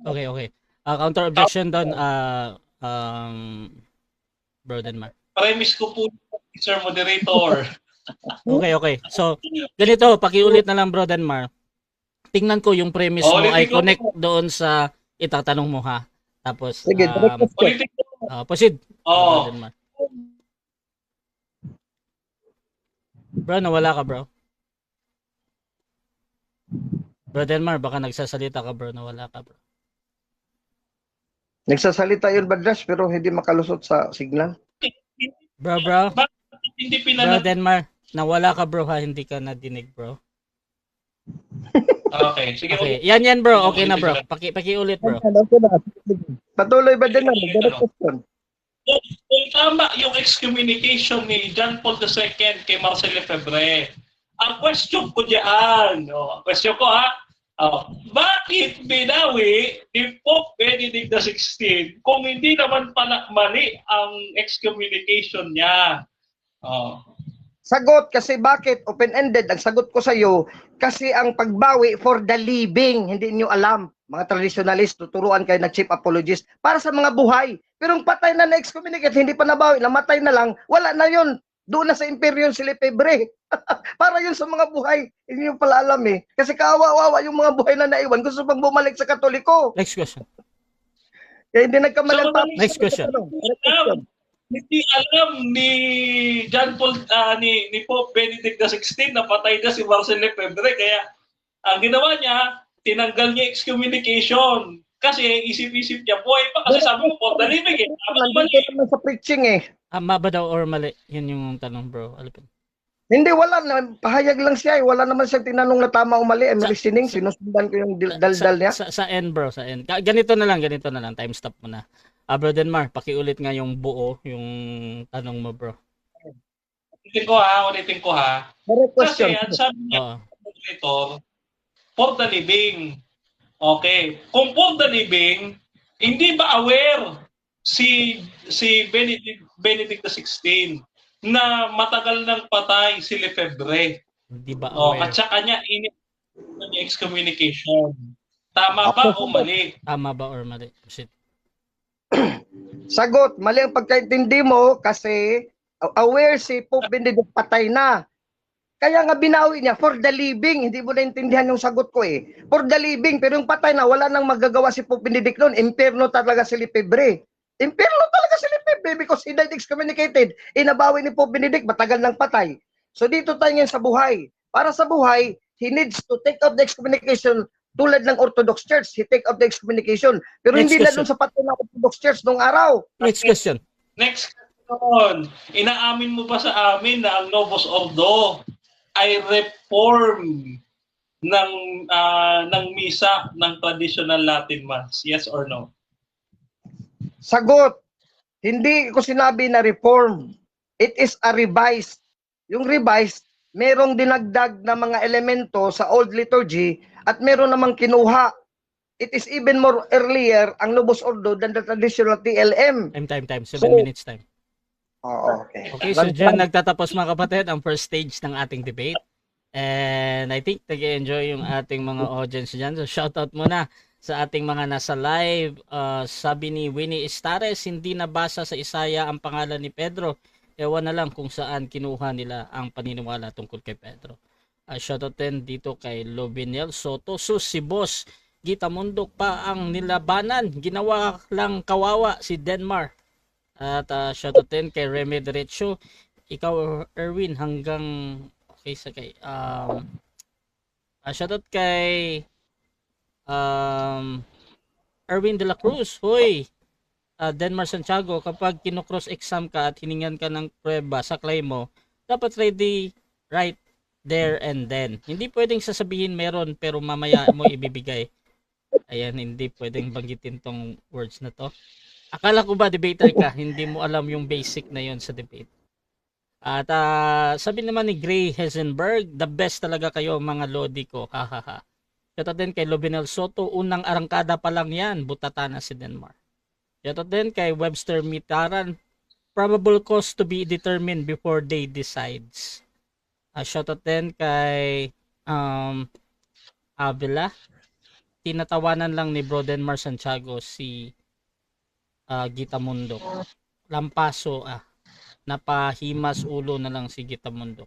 Okay. Counter objection doon, Bro Denmar. Premise ko po, Mr. Moderator. Okay. So, ganito, pakiulit na lang, Bro Denmar. Tingnan ko yung premise mo ay connect doon sa itatanong mo, ha? Tapos, sige, direct question. proceed. Oh. Bro Denmar. Bro, nawala ka, bro. Bro Denmar, baka nagsasalita ka, bro. Nawala ka, bro. Nagsasalita yun, Badras, pero hindi makalusot sa signal. Bro. Hindi Bro Denmar, nawala ka, bro, ha? Hindi ka nadinig, bro. Okay, sige. Okay, yan, bro. Okay na, bro. Pakiulit, bro. Patuloy ba din direct question? Kung tama yung excommunication ni John Paul II kay Marcel Lefebvre, ang question ko diyan, bakit binawi ni Pope Benedict XVI kung hindi naman pala mali ang excommunication niya? Sagot, kasi bakit? Open-ended. Ang sagot ko sa iyo, kasi ang pagbawi for the living, hindi niyo alam. Mga traditionalist, tuturuan kayo ng chief apologist para sa mga buhay. Pero ang patay na na-excommunicate, hindi pa nabawi, namatay na lang, wala na yun. Doon na sa imperyo si Lefebvre. Para yun sa mga buhay. Hindi nyo pala alam eh. Kasi kaawa-awa yung mga buhay na naiwan. Gusto pang bumalik sa Katoliko. Next question. Kaya hindi nagkamali. Next question. Hindi alam ni John Paul, ni Pope Benedict XVI na patay na si Marcel Lefebvre. Kaya ang ginawa niya, tinanggal niya excommunication. Kasi isip-isip niya, buhay pa. Kasi sabi mo, for the living eh. Nandito naman sa preaching eh. Tama ba daw or mali? Yun yung tanong, bro. Alipin. Hindi, wala. Pahayag lang siya. Wala naman siyang tinanong na tama o mali. I'm listening. Sinusundan ko yung daldal niya. Sa end, bro. Sa end. Ganito na lang. Time stop mo na. Bro Denmar, pakiulit nga yung buo, yung tanong mo, bro. Ulitin ko ha. Direct question. Kasi ang sabi niya, for the living. Okay. Kung for the living, hindi ba aware si Benedict XVI na matagal nang patay si Lefebvre? Hindi ba aware? At saka niya excommunication. Tama ba o mali? Tama ba or mali? Proceed. Sagot, mali ang pagkaintindi mo kasi aware si Pope Benedict patay na. Kaya nga binawi niya for the living. Hindi mo naintindihan yung sagot ko eh. For the living, pero yung patay na, wala nang magagawa si Pope Benedict noon. Imperno talaga si Lefebvre. Imperno talaga si Lefebvre because he died excommunicated. Inabawi ni Pope Benedict, matagal nang patay. So dito tayo ngayon sa buhay. Para sa buhay, he needs to take out the excommunication tulad ng Orthodox Church. He take out the excommunication. Pero Next hindi question. na dun sa patay ng Orthodox Church nung araw. Next question. Next Ngayon, inaamin mo pa sa amin na ang Novus Ordo ay reform ng misa ng traditional Latin Mass. Yes or no? Sagot, hindi ko sinabi na reform. It is a revised. Yung revised, merong dinagdag na mga elemento sa old liturgy at meron namang kinuha. It is even more earlier ang Novus Ordo than the traditional TLM. Time. 7 So, minutes time. Okay. Okay, so dyan nagtatapos mga kapatid ang first stage ng ating debate. And I think nag-enjoy yung ating mga audience dyan. So shoutout muna sa ating mga nasa live. Sabi ni Winnie Estares, hindi nabasa sa Isaya ang pangalan ni Pedro. Ewan na lang kung saan kinuha nila ang paniniwala tungkol kay Pedro. Shoutout din dito kay Lobinel Soto. Sus, si Boss Gita Mundok pa ang nilabanan. Ginawa lang kawawa si Denmar. At shoutout din kay Remy Derecho. Ikaw, Erwin, hanggang okay sa kay shoutout kay Erwin de la Cruz. Hoy, Denmar Santiago, kapag kino-cross exam ka at hiningan ka ng prueba sa claim mo, dapat ready right there and then. Hindi pwedeng sasabihin meron pero mamaya mo ibibigay. Ayan, hindi pwedeng banggitin tong words na to. Akala ko ba debater ka, hindi mo alam yung basic na yon sa debate. At sabi naman ni Gray Heisenberg, the best talaga kayo mga lodi ko. Hahaha. Shoutout din kay Lobinel Soto, unang arangkada pa lang yan, butata na si Denmar. Shoutout din kay Webster Mitaran, probable cause to be determined before they decides. Shoutout din kay Avila, tinatawanan lang ni Bro Denmar Santiago si Gita Mundo. Lampaso napahimas ulo na lang si Gita Mundo.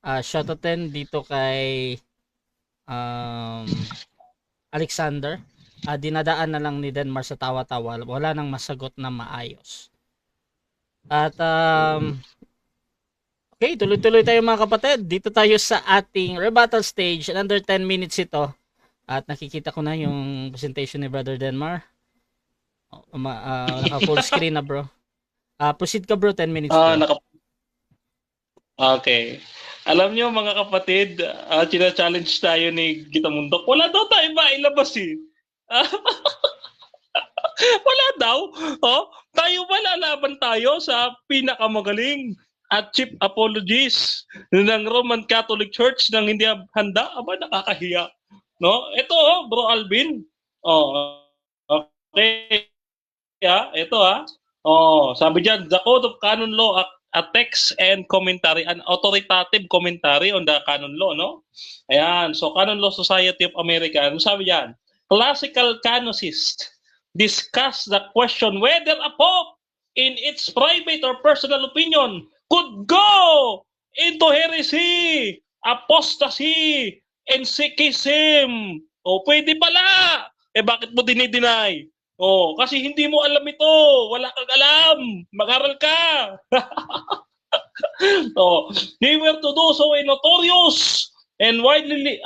Shoutout din dito kay Alexander. Dinadaan na lang ni Denmar sa tawa-tawa. Wala nang masagot na maayos. At okay, tuloy-tuloy tayo mga kapatid. Dito tayo sa ating rebuttal stage. Under 10 minutes ito. At nakikita ko na yung presentation ni Brother Denmar. Naka full screen na bro. Proceed ka bro, 10 minutes. Okay. Alam nyo mga kapatid, china-challenge tayo ni Gita Mundok. Wala daw tayo mailabas eh. Wala daw. Tayo ba lalaban tayo sa pinakamagaling at cheap apologies ng Roman Catholic Church nang hindi handa? Aba, nakakahiya. No? Ito Bro Alvin. Okay. Ito sabi diyan, the Code of Canon Law, a text and commentary, an authoritative commentary on the canon law, no? Ayan, so Canon Law Society of America, ano sabi diyan? Classical canonicists discuss the question whether a pope in its private or personal opinion could go into heresy, apostasy, and sikhism. Pwede pala. Bakit mo dinideny? Kasi hindi mo alam ito. Wala kang alam. Mag-aral ka. They were to do so in notorious and widely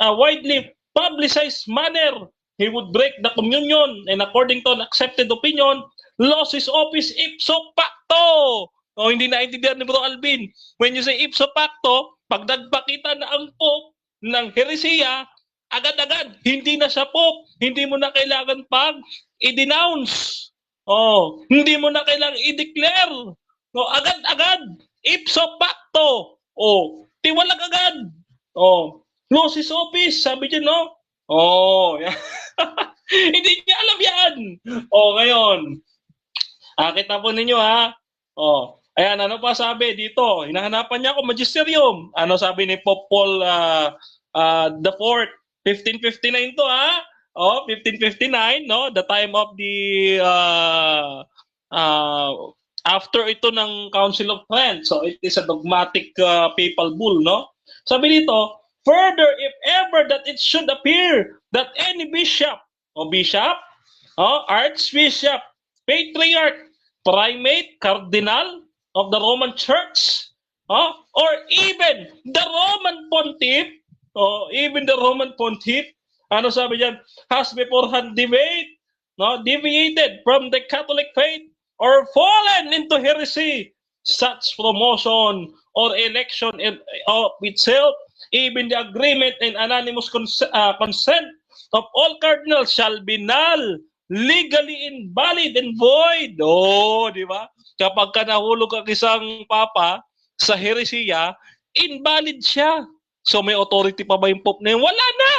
publicized manner. He would break the communion and according to an accepted opinion, lost his office ipso facto. Hindi naintindihan ni Bro Alvin. When you say ipso facto, pag nagpakita na ang Pope ng heresiya, agad-agad, hindi na siya Pope. Hindi mo na kailangan pag i-denounce. Hindi mo na kailangan i-declare. Agad-agad, ipso facto. Tiwalag agad. Lose his office, sabi niya, no? Hindi niya alam yan. Ngayon, kita po ninyo, ayan, ano pa sabi dito? Hinahanapan niya ako magisterium. Ano sabi ni Pope Paul the Fourth? 1559 to 1559, no? The time of the after ito ng Council of Trent. So it is a dogmatic papal bull, no? Sabi dito, further, if ever that it should appear that any bishop, archbishop, patriarch, primate, cardinal of the Roman Church, or even the Roman Pontiff, ano sabi diyan? Has beforehand debate no, deviated from the Catholic faith or fallen into heresy, such promotion or election of itself, even the agreement and unanimous consent of all cardinals shall be null, legally invalid and void. Oh, di ba? Kapag ka nahulog ang isang papa sa heresiya, invalid siya. So may authority pa ba yung Pope na yun? Wala na!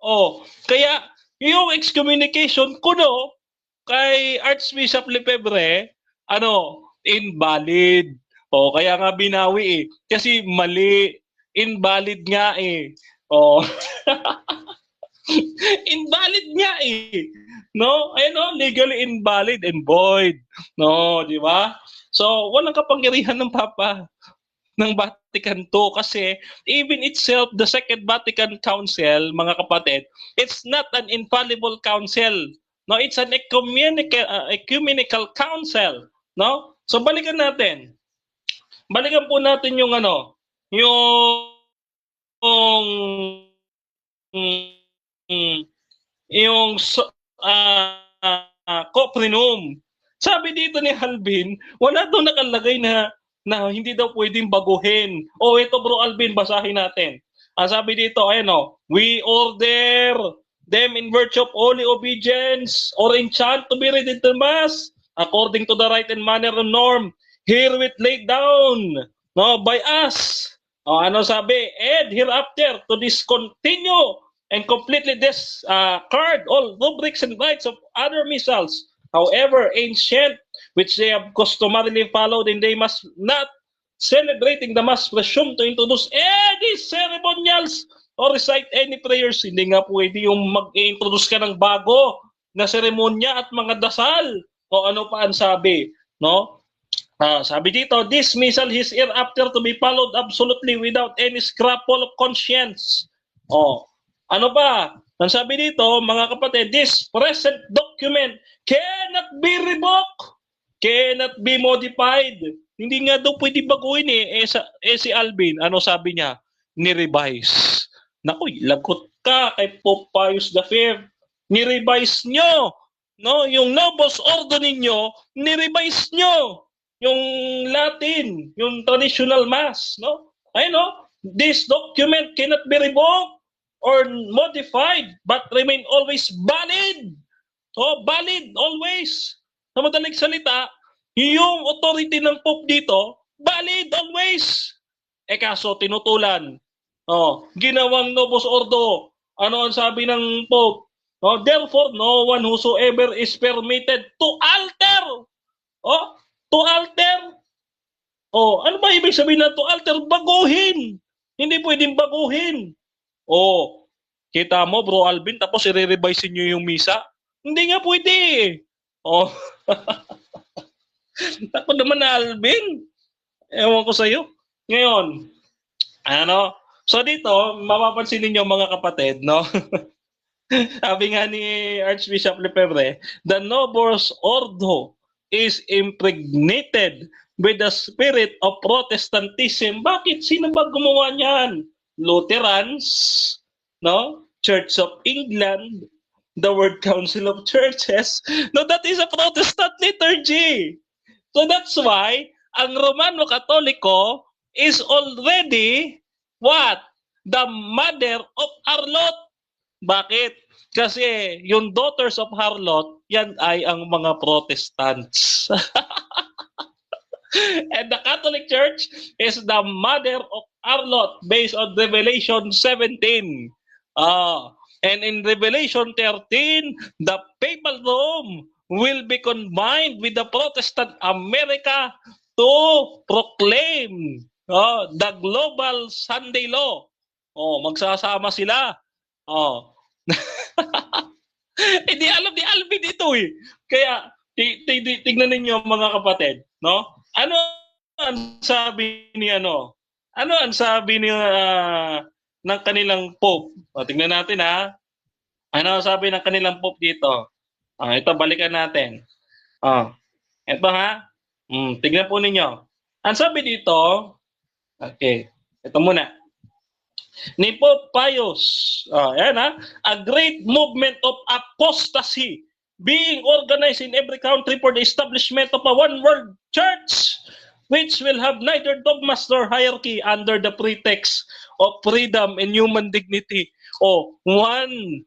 Oh, kaya yung excommunication kuno kay Archbishop Lefebvre, invalid. Oh, kaya nga binawi eh. Kasi mali, invalid nga eh. Oh. Invalid nga eh. No? Legally invalid and void. No, di ba? So, walang kapangyarihan ng Papa ng Vatican II kasi even itself, the Second Vatican Council, mga kapatid, it's not an infallible council. No, it's an ecumenical council. No? So, balikan natin. Balikan po natin yung yung Coprinum. Sabi dito ni Alvin, wala daw nakalagay na hindi daw pwedeng baguhin. Ito bro Alvin, basahin natin. Sabi dito, we order them in virtue of holy obedience or in chant to be read into Mass according to the right and manner and norm herewith laid down by us. Ano sabi? And hereafter to discontinue and completely discard all rubrics and rites of other missals, however ancient, which they have customarily followed, and they must not, celebrating the Mass, presume to introduce any ceremonials or recite any prayers. Hindi nga pwede yung mag-introduce ka ng bago na seremonya at mga dasal. O ano pa ang sabi? No? Sabi dito, this missal is hereafter to be followed absolutely without any scruple of conscience. Ano ba? Ang sabi dito, mga kapatid, this present document cannot be revoked, cannot be modified. Hindi nga daw pwede baguhin eh. Si Alvin, ano sabi niya? Ni-revise. Naku, lagot ka kay Pope Pius V. Ni-revise nyo. No? Yung Novus Ordo ninyo, ni-revise nyo. Yung Latin, yung traditional Mass. No? This document cannot be revoked or modified, but remain always valid. Valid always. Sa madaling salita, yung authority ng Pope dito, valid always. Kaso tinutulan. Ginawang Novus Ordo. Ano ang sabi ng Pope? Therefore, no one whosoever is permitted to alter. To alter. Ano ba ibig sabihin na to alter? Baguhin. Hindi pwedeng baguhin. Kita mo bro Alvin, tapos i-revise niyo yung misa? Hindi nga pwede. Tako naman na Alvin. Ewan ko sa'yo. Ngayon, so dito, mapapansin ninyo mga kapatid, no? Sabi nga ni Archbishop Lefebvre, the Novus Ordo is impregnated with the spirit of Protestantism. Bakit? Sino ba gumawa niyan? Lutherans, no? Church of England, the World Council of Churches. No, that is a Protestant liturgy. So that's why ang Romano Katoliko is already what? The mother of harlot. Bakit? Kasi yung daughters of harlot, yan ay ang mga Protestants. And the Catholic Church is the mother of harlot based on Revelation 17. And in Revelation 13, the papal Rome will be combined with the Protestant America to proclaim the global Sunday law. Magsasama sila. Hindi alam ni Alvin ito eh. Kaya tignan ninyo mga kapatid, no? Ano ang sabi ni Ano ang sabi ni ng kanilang Pope? Tingnan natin ha. Ano ang sabi ng kanilang Pope dito? Ito balikan natin. Ito ha. Tignan po ninyo. Ang sabi dito, okay. Ito muna. Ni Pope Pius, a great movement of apostasy being organized in every country for the establishment of a one world church, which will have neither dogmas nor hierarchy under the pretext of freedom and human dignity. O one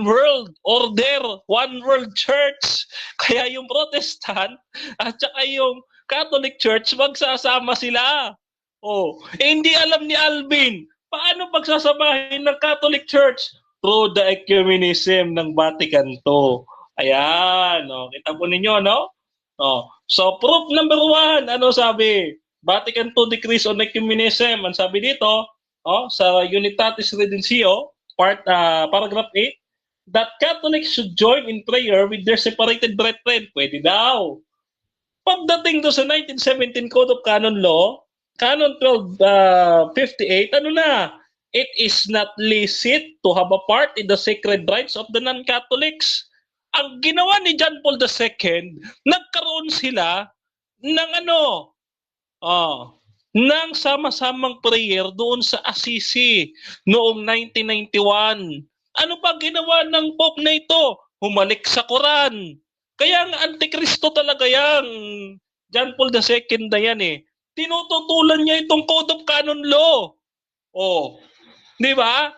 world order, one world church. Kaya yung Protestant at saka yung Catholic Church, magsasama sila. Hindi alam ni Alvin, paano pagsasamahin ng Catholic Church? Through the ecumenism ng Vatican II. Ayan, kita po ninyo, no? So, proof number 1, ano sabi? Vatican II Decrees on Ecumenism. Ang sabi dito, sa Unitatis Redentio, paragraph 8, that Catholics should join in prayer with their separated brethren. Pwede daw. Pagdating do sa 1917 Code of Canon Law, Canon 1258, ano na? It is not licit to have a part in the sacred rites of the non-Catholics. Ang ginawa ni John Paul II, nagkaroon sila ng ng sama-samang prayer doon sa Assisi noong 1991. Ano pa ginawa ng Pope na ito? Humalik sa Quran. Kaya ang Antikristo talaga yan. John Paul II na yan eh. Tinututulan niya itong Code of Canon Law. Di ba?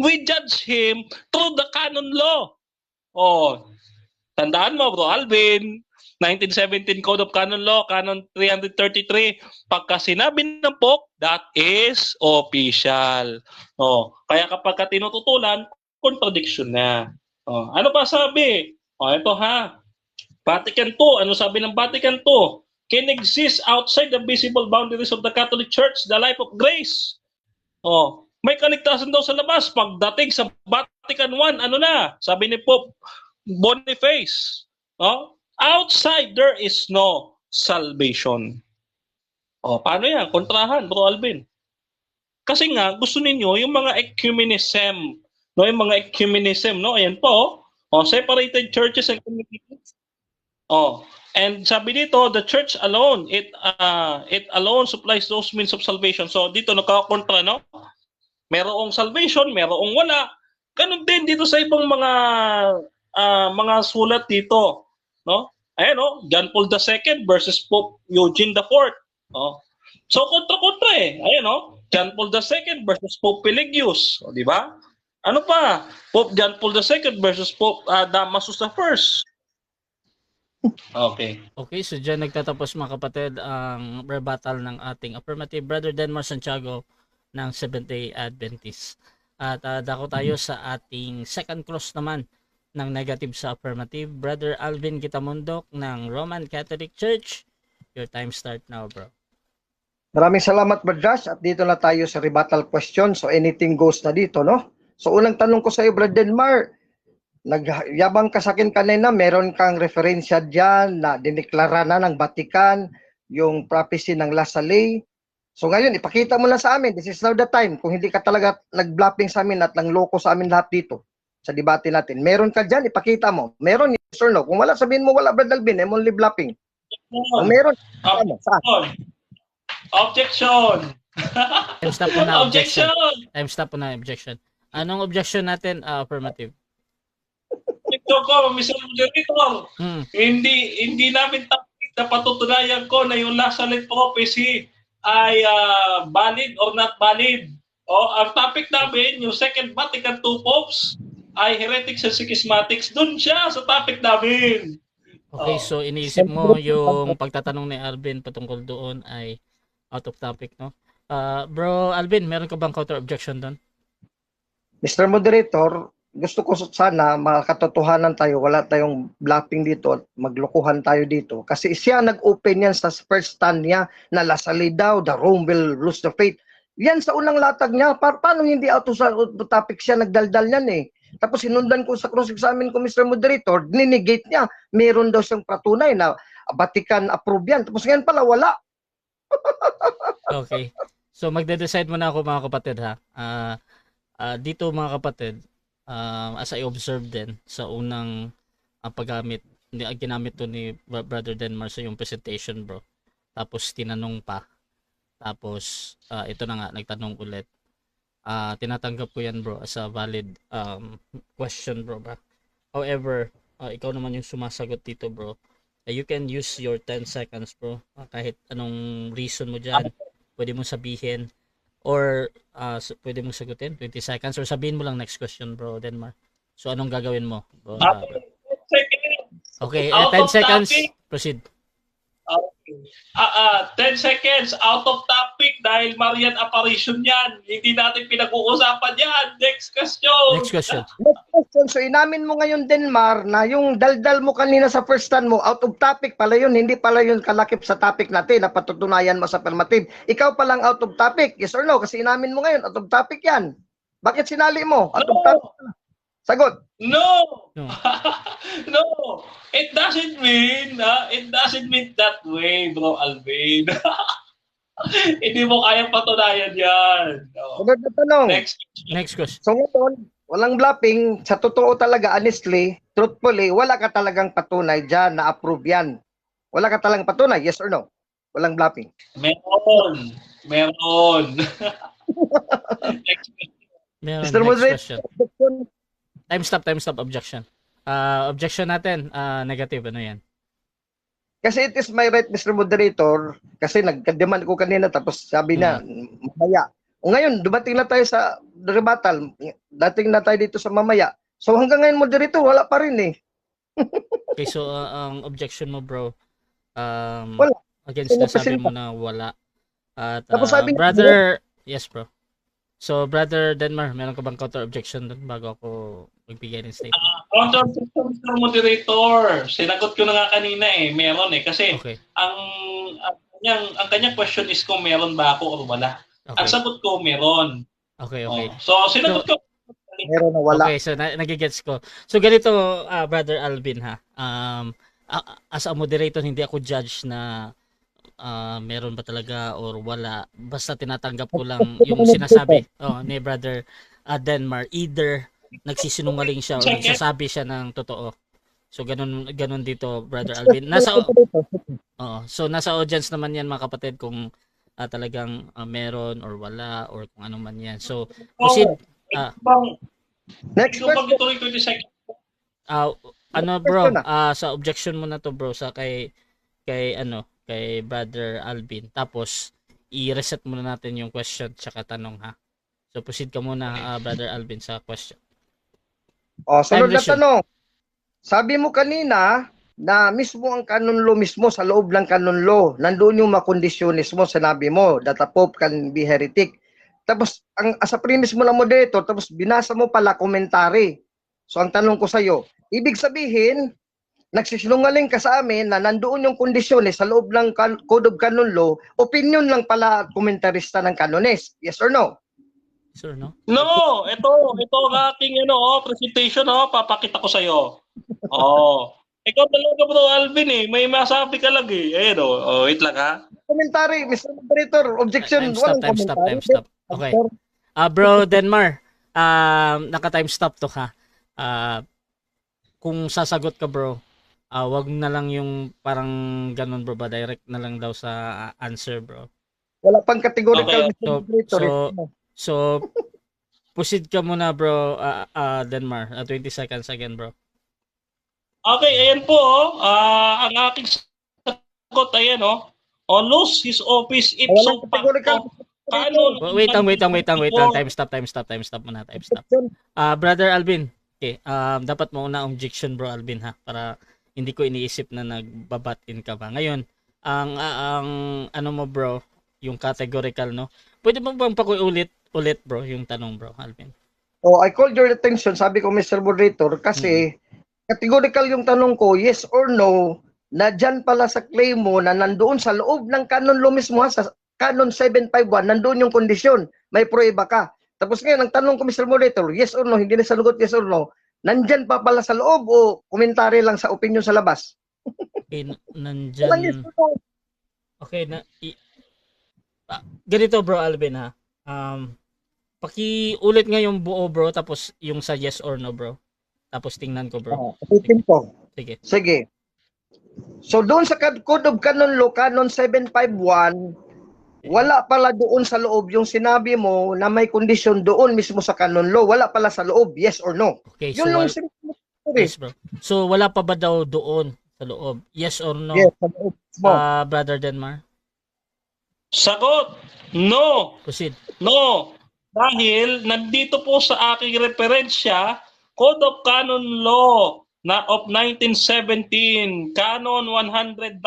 We judge him through the canon law. Tandaan mo, Bro Alvin, 1917 Code of Canon Law, Canon 333, pagka sinabi ng Pope, that is official. Kaya kapag tinututulan, contradiction na. Ano pa sabi? Ito ha. Vatican II, ano sabi ng Vatican II? Can exist outside the visible boundaries of the Catholic Church, the life of grace. May kaligtasan daw sa labas. Pagdating sa Vatican I, ano na? Sabi ni Pope Boniface, outside there is no salvation. Paano yan? Kontrahan, Bro Alvin. Kasi nga, gusto ninyo yung mga ecumenism. Yung mga ecumenism, ayan po. Separated churches and communities. And sabi dito, the church alone, it alone supplies those means of salvation. So dito nagkakontra, no? Merong salvation, merong wala. Ganun din dito sa ibang mga sulat dito, no? Ayan, John Paul II versus Pope Eugene IV. So kontra-kontra eh. Ayan, John Paul II versus Pope Pelagius, di ba? Ano pa? Pope John Paul II versus Pope Damasus I. Okay, so dyan nagtatapos mga kapatid ang rebuttal ng ating affirmative Brother Denmar Santiago ng Seventh-day Adventist. At dako tayo sa ating second cross naman ng negative sa affirmative. Brother Alvin Kitamundok ng Roman Catholic Church. Your time start now, bro. Maraming salamat, Brother Josh. At dito na tayo sa rebuttal question. So anything goes na dito, no? So unang tanong ko sa iyo, Brother Denmar, nagyabang ka sa akin kanina, meron kang referensya dyan na dineklara na ng Vatican yung prophecy ng La Salle. So ngayon, ipakita mo lang sa amin, this is now the time, kung hindi ka talaga nag-blapping sa amin at nangloko sa amin lahat dito sa debate natin. Meron ka dyan, ipakita mo. Meron, yes or no? Kung wala, sabihin mo wala, Brother Alvin, I'm only blapping. Kung meron, saan? Objection! Time stop po na objection. Time stop po na objection. Anong objection natin? Affirmative. Ito ko, Mr. Moderator, hindi namin na patutunayan ko na yung La Salle prophecy ay valid or not valid. Ang topic namin, yung Second Vatican II Popes, ay heretics and schismatics. Doon siya sa topic namin. Okay, so iniisip mo yung pagtatanong ni Alvin patungkol doon ay out of topic, no? Bro Alvin, meron ka bang counter objection doon? Mr. Moderator, gusto ko sana makatotohanan tayo, wala tayong bluffing dito at maglokohan tayo dito. Kasi siya nag-open yan sa first stand niya na La Salle daw, the Rome will lose the faith. Yan sa unang latag niya. Paano hindi out of topic siya nagdaldal yan eh. Tapos sinundan ko sa cross-examine ko, Mr. Moderator, ninegate niya. Meron daw siyang patunay na Vatican approve yan. Tapos ngayon pala wala. Okay. So magde-decide muna ako mga kapatid ha. Dito mga kapatid, as I observed din sa unang ginamit to ni Brother Denmar sa yung presentation, bro. Tapos tinanong pa. Tapos ito na nga, nagtanong ulit. Tinatanggap ko yan, bro, as a valid question, bro. However, ikaw naman yung sumasagot dito, bro. You can use your 10 seconds, bro. Kahit anong reason mo dyan, pwede mong sabihin. Or pwede mong sagutin, 20 seconds. Or sabihin mo lang next question, bro, Denmar. So, anong gagawin mo, bro? Okay. Okay, Out 10 of seconds. topic. Proceed. Okay. 10 seconds out of topic dahil Marian apparition yan. Hindi natin pinag-uusapan yan. Next question. Next question. Next question, so inamin mo ngayon, Denmar, na yung daldal mo kanina sa first stand mo, out of topic pala yun, hindi pala yun kalakip sa topic natin, na patutunayan mo sa affirmative. Ikaw palang out of topic, yes or no? Kasi inamin mo ngayon, out of topic yan. Bakit sinali mo? Out of topic. Sagot. No. No. No. It doesn't mean that way, bro Alvin. Hindi mo kayang patunayan yan. No. Sunod na tanong. Next question. So ngayon, walang bluffing, sa totoo talaga, honestly, truthfully, wala ka talagang patunay dyan na approve yan. Wala ka talagang patunay, yes or no? Walang bluffing. Meron. Next question. Meron, Mr. next Moderator, question. Time stop, objection. Objection natin, negative, ano yan? kasi it is my right, Mr. Moderator, kasi nagka-demand ko kanina tapos sabi na, mamaya. O ngayon, dumating na tayo sa rebuttal, dating na tayo dito sa mamaya. So hanggang ngayon, Moderator, wala pa rin eh. Okay, so ang objection mo, bro, Wala. against na sabi mo na wala. At Tapos sabi niya, brother, yes bro. So brother Denmar, meron ka bang counter objection doon bago ako magbigay ng statement? Counter objection, Mr. Moderator. Sinagot ko na nga kanina eh. Meron eh. Kasi Okay. ang kanyang question is kung meron ba ako o wala. Ang Okay. sagot ko, meron. Okay. So, sinagot ko. meron na wala. Okay, so nagigets ko. So ganito, brother Alvin ha. As a moderator, hindi ako judge na meron ba talaga or wala. Basta tinatanggap ko lang yung sinasabi ni brother Denmar. Either nagsisinungaling siya o nagsasabi siya ng totoo. So ganun dito, brother Alvin. So nasa audience naman yan mga kapatid kung talagang meron or wala or kung ano man yan. So proceed. Next Ikaw bang question. ituloy 20 seconds? Ano bro, sa objection mo na to bro, sa kay brother Alvin. Tapos i-reset muna natin yung question tsaka tanong ha. So proceed ka muna brother Alvin sa question. Sunod na Time tanong. Sabi mo kanina na mismo ang canon law mismo, sa loob ng canon law, nandoon yung mga kondisyones mo, sinabi mo, that a pope can be heretic. Tapos, sa premise mo na moderator, tapos binasa mo pala commentary. So, ang tanong ko sa'yo, ibig sabihin, nagsisinungaling ka sa amin na nandoon yung kondisyones sa loob ng Code of Canon Law, opinion lang pala komentarista ng kanones. Yes or no? Sir, no? No, ito ang aking presentation papakita ko sa iyo. Ikaw talaga bro Alvin eh, may masabi ka lang eh. Ayun wait lang ha. Commentary, Mr. Moderator, objection. Time stop. Okay. Bro Denmar, naka-time stop to ha. Kung sasagot ka bro, wag na lang yung parang ganun bro ba, direct na lang daw sa answer bro. Wala pang categorical, Okay. Mr. Moderator. So proceed ka muna bro Denmar. 20 seconds again bro. Okay, ayan po ang aking sagot ayan lose his office if Walang so categorical. canon. Wait lang. Time stop muna. Brother Alvin. Okay, dapat mo na objection bro Alvin ha, para hindi ko iniisip na nagbabat-in ka ba. Ngayon, ang ano mo bro, yung categorical no. Pwede mo bang pakiulit bro yung tanong bro Alvin? I called your attention, sabi ko Mr. Moderator, kasi categorical yung tanong ko, yes or no, na dyan pala sa claim mo na nandoon sa loob ng canon law mismo, sa canon 751, nandoon yung kondisyon, may prueba ka. Tapos ngayon, ang tanong ko Mr. Moderator, yes or no, hindi na salugot yes or no, nandyan pa pala sa loob o komentary lang sa opinion sa labas? Okay, Walang yes nandyan. or no. Okay, ganito bro Alvin ha. Pakiulit nga yung buo bro, tapos yung sa yes or no bro. Tapos tingnan ko bro. Ulitin ko. Sige. Sige. So doon sa Code of Canon Law, Canon 751, wala pala doon sa loob yung sinabi mo na may kondisyon doon mismo sa Canon Law. Wala pala sa loob, yes or no. Okay, Yun so yung simple Yes, bro. So, wala pa ba daw doon sa loob? Yes or no? Yes, sa loob mismo. Brother Denmar? Sagot, no. Proceed. No. Dahil nandito po sa aking referensya, Code of Canon Law of 1917, Canon 194.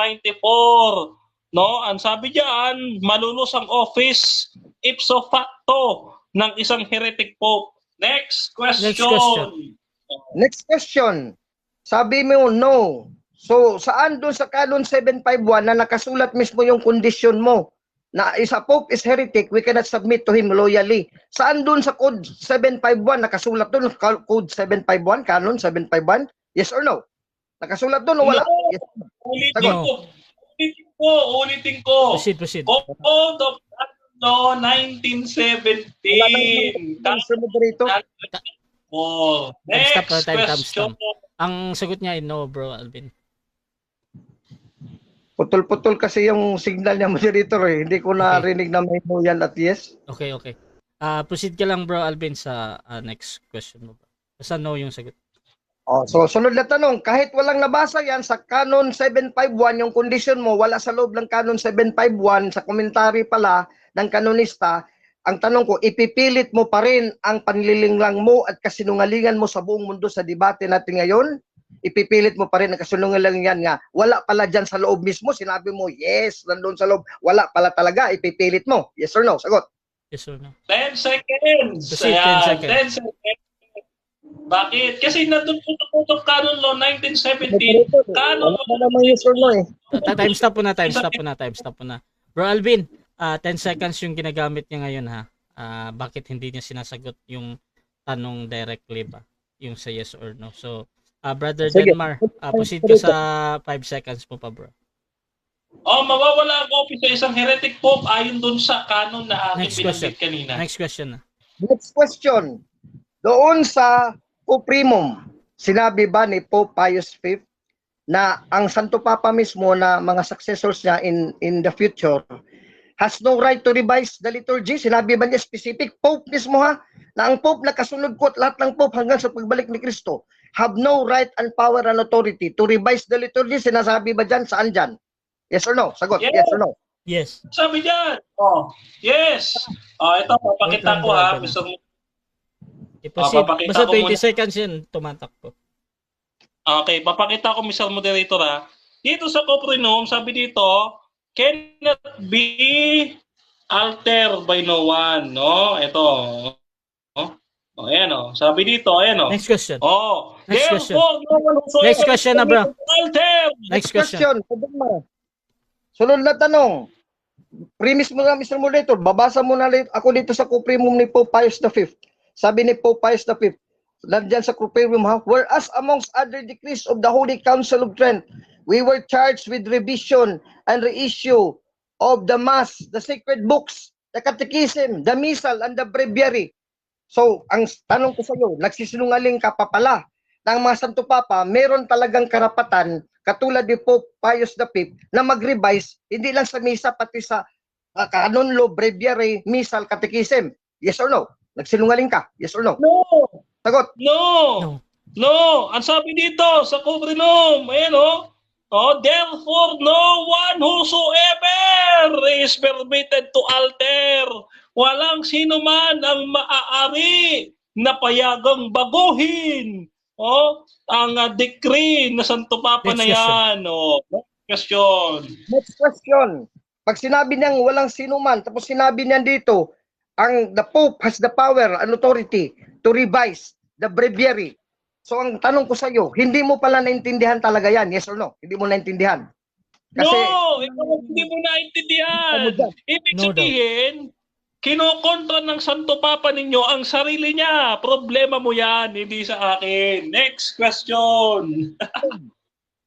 No, ang sabi diyan, malulus ang office ipso facto ng isang heretic pope. Next question. Next question. Sabi mo, no. So, saan doon sa Canon 751 na nakasulat mismo yung condition mo na isa pope is heretic, we cannot submit to him loyally. Saan doon sa Code 751 nakasulat doon? Code 751, Canon 751? Yes or no? Nakasulat doon o wala? No. Yes. Ulitin ko. Proceed. Code of Law 1917. Mr. Moderator. Next Time question. stop. Ang sagot niya ay no, bro, Alvin. Putol-putol kasi yung signal niya, moderator eh. Hindi ko narinig na may no yan at yes. Okay. Proceed ka lang, bro, Alvin, sa next question mo. Basta no yung sagot. So sunod na tanong, kahit walang nabasa yan sa Canon 751, yung condition mo wala sa loob ng Canon 751, sa commentary pala ng kanonista, ang tanong ko, ipipilit mo pa rin ang panlilinglang mo at kasinungalingan mo sa buong mundo sa debate natin ngayon? Ipipilit mo pa rin ang kasinungalingan nga, wala pala dyan sa loob mismo, sinabi mo, yes, nandun sa loob, wala pala talaga, ipipilit mo, yes or no? Sagot. Yes or no? 10 seconds. Proceed, 10 seconds. 10 seconds. Bakit? Kasi nandun po sa Code of Canon Law 1917. Canon Wala pa naman yes or no eh. Time stop po na. Bro Alvin, 10 seconds yung ginagamit niya ngayon ha. Bakit hindi niya sinasagot yung tanong directly ba? Yung sa yes or no. So, Brother Sige. Denmar, proceed ka sa 5 seconds mo pa, bro. Mawawala ang office sa isang heretic pope ayon dun sa canon na aking binanggit kanina. Next question na. Next question. Doon sa Poprimum, sinabi ba ni Pope Pius V na ang Santo Papa mismo na mga successors niya in the future has no right to revise the liturgy? Sinabi ba niya specific? Pope mismo ha? Na ang Pope na kasunod ko at lahat ng Pope hanggang sa pagbalik ni Kristo have no right and power and authority to revise the liturgy? Sinasabi ba dyan? Saan dyan? Yes or no? Sagot. Yes or no? Yes. Sabi dyan. Yes. Ito, papakita ko ha. Proceed. Basta 20 muna. seconds yun, tumatakbo. Okay, papakita ko, Mr. Moderator ha. Dito sa Poprinum, sabi dito, cannot be altered by no one. No? Ito. Ayan o. Sabi dito, ayan o. Next question. Next question. No one Next question na, bro. Alter. Next question. Sunod na tanong. Premise mo na, Mr. Moderator. Babasa mo na ako dito sa Poprimum ni Pope Pius V. Sabi ni Pope Pius V, nandyan sa Poprimum ha, whereas amongst other decrees of the Holy Council of Trent, we were charged with revision and reissue of the Mass, the sacred books, the Catechism, the Missal, and the Breviary. So, ang tanong ko sa iyo, nagsisinungaling ka pa pala ng mga Santo Papa, meron talagang karapatan, katulad ni Pope Pius V, na mag-revise, hindi lang sa Misa, pati sa Canon Law, Breviary, Missal, Catechism. Yes or no? Nagsinungaling ka? Yes or no? No. Sagot. No. Ang sabi dito sa Poprinum, ayan o. Therefore, no one whosoever is permitted to alter. Walang sino man ang maaari na payagang baguhin. Ang decree na Santo Papa na yan. Next question. Pag sinabi niyang walang sino man, tapos sinabi niyan dito, the Pope has the power and authority to revise the breviary. So ang tanong ko sa iyo, hindi mo pala naintindihan talaga yan, yes or no? Hindi mo naintindihan. Kasi, hindi mo naintindihan. Ibig sabihin, kinokontra ng Santo Papa ninyo ang sarili niya. Problema mo yan, hindi sa akin. Next question.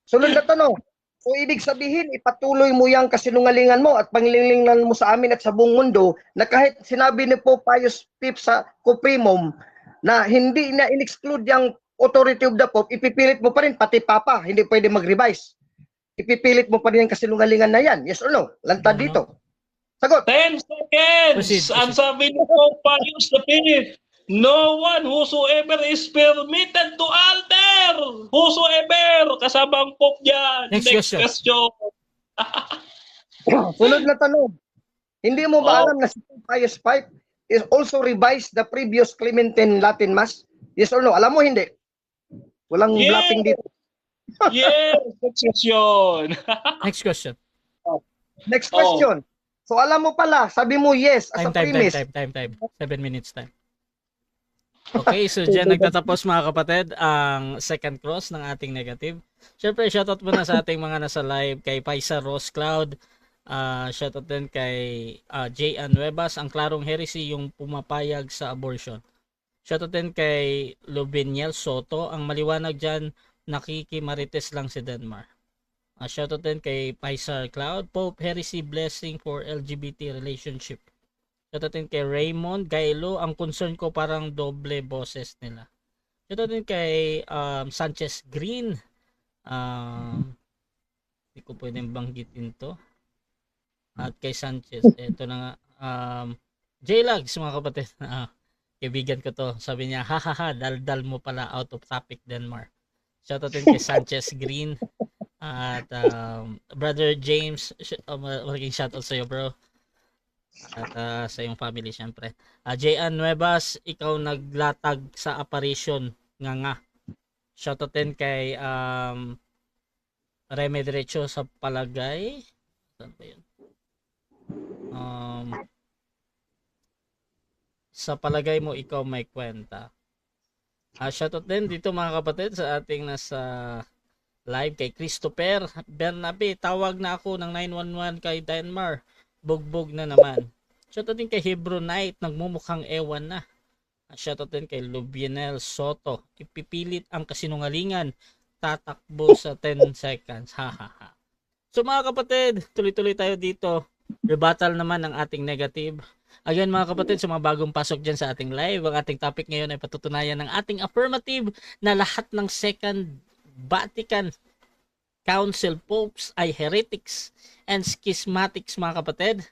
Sunod na tanong. So ibig sabihin, ipatuloy mo yung kasinungalingan mo at panglilingnan mo sa amin at sa buong mundo na kahit sinabi ni Pope Pius V sa Poprimum na hindi na in-exclude yung authority of the Pope, ipipilit mo pa rin, pati Papa, hindi pwede mag-revise. Ipipilit mo pa rin yung kasinungalingan na yan. Yes or no? Lantad dito. Sagot. 10 seconds. Proceed. Ang sabi ni Pope Pius V, No one whosoever is permitted to alter. Whosoever. Kasama ang Pope dyan. Next question. question. Sunod na tanong. Hindi mo ba Oh. alam na si Pope Pius V is also revised the previous Clementine Latin Mass? Yes or no? Alam mo hindi? Walang Yes. blapping dito. Yes. Next question. Next question. Next question. So alam mo pala, sabi mo yes as a premise. Time. 7 minutes time. Okay, so dyan nagtatapos mga kapatid ang second cross ng ating negative. Siyempre, shoutout muna sa ating mga nasa live kay Paisa Rose Cloud. Shoutout din kay J. Nuevas, ang klarong heresy yung pumapayag sa abortion. Shoutout din kay Lubiniel Soto, ang maliwanag dyan, nakikimarites lang si Denmark. Shoutout din kay Paisa Cloud, Pope Heresy Blessing for LGBT Relationship. Shoutout din kay Raymond Gailo, ang concern ko parang doble boses nila. Shoutout din kay Sanchez Green. Hindi ko pwedeng banggitin to. At kay Sanchez, eto na nga. J-Lags mga kapatid. Kaibigan ko to. Sabi niya, hahaha, daldal mo pala out of topic Denmark. Shoutout din kay Sanchez Green. At Brother James, malaking shoutout sa iyo bro. At sa iyong family syempre. J.N. Nuevas, ikaw naglatag sa apparition nga. Shoutout din kay Reme Diretso sa palagay. Saan ba yun? Sa palagay mo ikaw may kwenta. Shoutout din dito mga kapatid sa ating nasa live kay Christopher Bernabe. Tawag na ako ng 911 kay Denmark. Bugbog na naman. Shoutout din kay Hebrew Knight, nagmumukhang ewan na. Shoutout din kay Lubinel Soto, ipipilit ang kasinungalingan, tatakbo sa 10 seconds. Hahaha. So mga kapatid, tuloy-tuloy tayo dito. Rebuttal naman ng ating negative. Again mga kapatid, sa mga bagong pasok dyan sa ating live, ang ating topic ngayon ay patutunayan ng ating affirmative na lahat ng Second Vatican Council popes ay heretics and schismatics mga kapatid.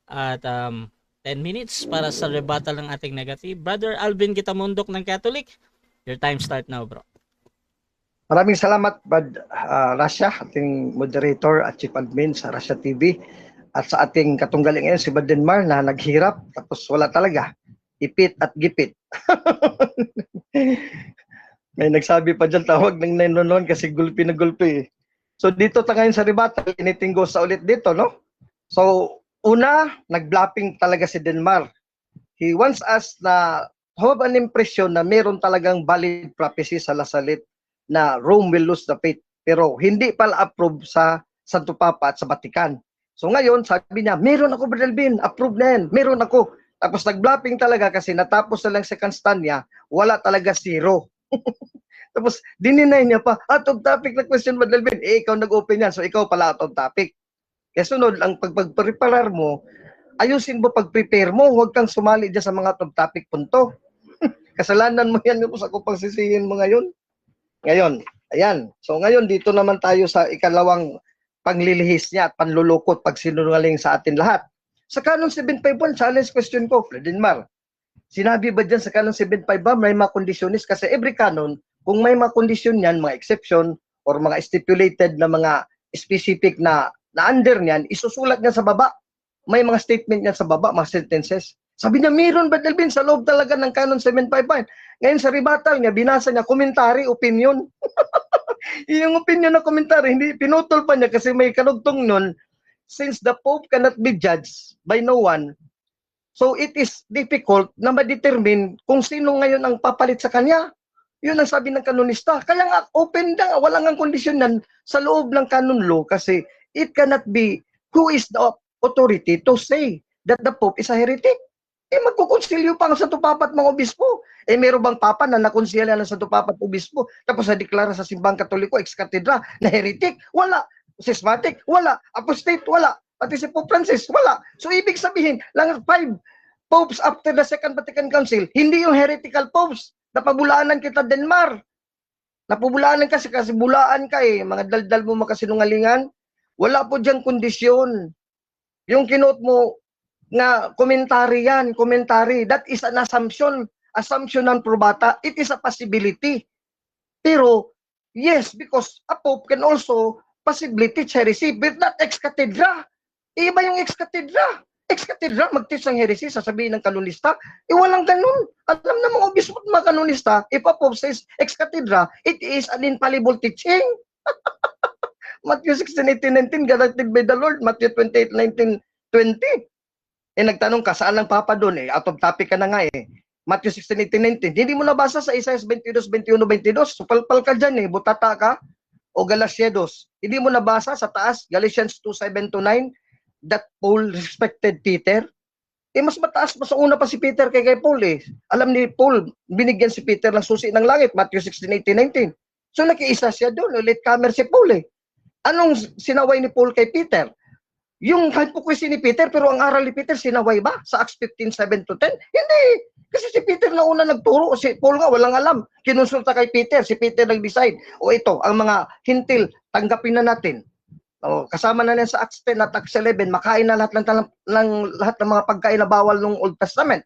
At 10 minutes para sa rebuttal ng ating negative. Brother Alvin Gitamundok ng Catholic, your time start now bro. Maraming salamat Brad Rasha, ating moderator at chief admin sa Rasha TV. At sa ating katunggali ngayon si Brad Denmar na naghirap tapos wala talaga. Ipit at gipit. May nagsabi pa dyan, tawag ng 911 kasi gulpi na gulpi. So dito tayo ngayon sa rebuttal, initinggo sa ulit dito, no? So una, nag-blapping talaga si Denmar. He wants us na have an impression na meron talagang valid prophecy sa Lasalit na Rome will lose the faith. Pero hindi pala approve sa Santo Papa at sa Vatican. So ngayon, sabi niya, meron ako, Brother Alvin, approve na yan, meron ako. Tapos nag-blapping talaga kasi natapos na lang second stand niya, wala talaga zero. Tapos dininay niya pa, out of topic na question, Brother Alvin. Ikaw nag-open yan, so ikaw pala out of topic. Kaya sunod, ang pagpreparar mo, ayusin mo pag-prepare mo, huwag kang sumali dyan sa mga out of topic punto. Kasalanan mo yan, sa kung pagsisihin mo ngayon. Ngayon, ayan. So ngayon, dito naman tayo sa ikalawang panglilihis niya at panlulukot pag sinungaling sa atin lahat. Sa Canon 751, challenge question ko, Fredinmar. Sinabi ba dyan sa Canon 751 may mga conditionist? Kasi every canon, kung may mga condition yan, mga exception, or mga stipulated na mga specific na under niyan, isusulat niya sa baba. May mga statement niya sa baba, mga sentences. Sabi niya, meron ba Delvin sa loob talaga ng Canon 751? Ngayon sa rebuttal niya, binasa niya, commentary, opinion. Yung opinion na commentary, hindi pinutol pa niya kasi may kanugtong nun, since the Pope cannot be judged by no one, so it is difficult na ma-determine kung sino ngayon ang papalit sa kanya. Yun ang sabi ng kanonista. Kaya nga, open na, wala nga kondisyon nan sa loob ng canon law kasi it cannot be who is the authority to say that the Pope is a heretic. Magkukonsilyo pa ang Santo Papa at mga obispo. Meron bang Papa na nakonsilya ng Santo Papa at obispo tapos na-deklara sa simbang katoliko, ex-katedra, na heretic? Wala. Schismatic? Wala. Apostate? Wala. Pati si Pope Francis? Wala. So ibig sabihin, lang 5 popes after the Second Vatican Council, hindi yung heretical popes. Napabulaanan kita, Denmar. Napabulaanan kasi bulaan ka mga daldal mo makasinungalingan. Wala po diyang kondisyon. Yung kinuot mo, nga komentary yan, komentary. That is an assumption. assumption non probata, it is a possibility. Pero, yes, because a pope can also possibly teach heresy, but not ex cathedra. Iba yung ex cathedra. Ex cathedra, mag-teach ng heresy, sasabihin ng kanonista. Walang ganun. Alam na mga obispo at mga kanonista, if a pope says ex cathedra, it is an infallible teaching. Matthew 16:18-19, guaranteed by the Lord. Matthew 28:19-20. Nagtanong ka, saan ang Papa doon? Out of topic ka na nga eh. Matthew 16:18-19. Hindi mo nabasa sa Isaiah 22:21-22. Supalpal ka dyan eh. Butata ka. O Galatia 2. Hindi mo nabasa sa taas, Galatians 2:7-9, that Paul respected Peter. Mas mataas pa sa una pa si Peter kay Paul eh. Alam ni Paul, binigyan si Peter ng susi ng langit. Matthew 16:18-19. So nakiisa siya doon. Latecomer si Paul eh. Anong sinaway ni Paul kay Peter? Yung hypocrisy ni Peter, pero ang aral ni Peter, sinaway ba? Sa Acts 15:7-10? Hindi. Kasi si Peter na una nagturo, si Paul nga walang alam. Kinonsulta kay Peter, si Peter nag-decide. O ito, ang mga hintil, tanggapin na natin. O, kasama na yan sa Acts 10 at Acts 11, makain na lahat ng mga pagkain na bawal ng Old Testament.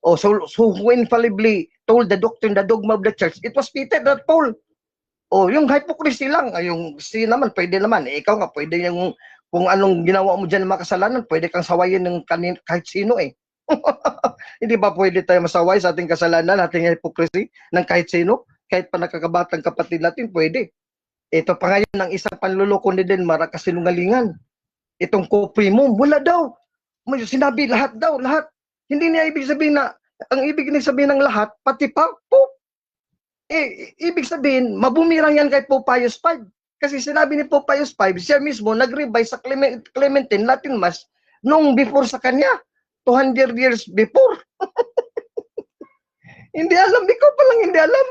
O, so who infallibly told the doctrine, the dogma of the church, it was Peter, not Paul. O, yung hypocrisy lang, yung si naman, pwede naman. Ikaw nga, pwede yung kung anong ginawa mo dyan ng mga kasalanan, pwede kang sawayin ng kahit sino eh. Hindi ba pwede tayo masaway sa ating kasalanan, ating hypocrisy ng kahit sino? Kahit pa nakakabatang kapatid natin, pwede. Ito pa ngayon ng isang panluloko ni Denmark, kasinungalingan. Itong co-primum, wala daw. Sinabi lahat daw, lahat. Hindi niya ibig sabihin na, ang ibig niya sabihin ng lahat, pati pa, Pope. Ibig sabihin, mabumirang yan kay Pope Pius V. Kasi sinabi ni Pope Pius V, siya mismo nag-revise sa Clementine Latin Mass nung before sa kanya. 200 years before. Hindi alam, ikaw palang hindi alam.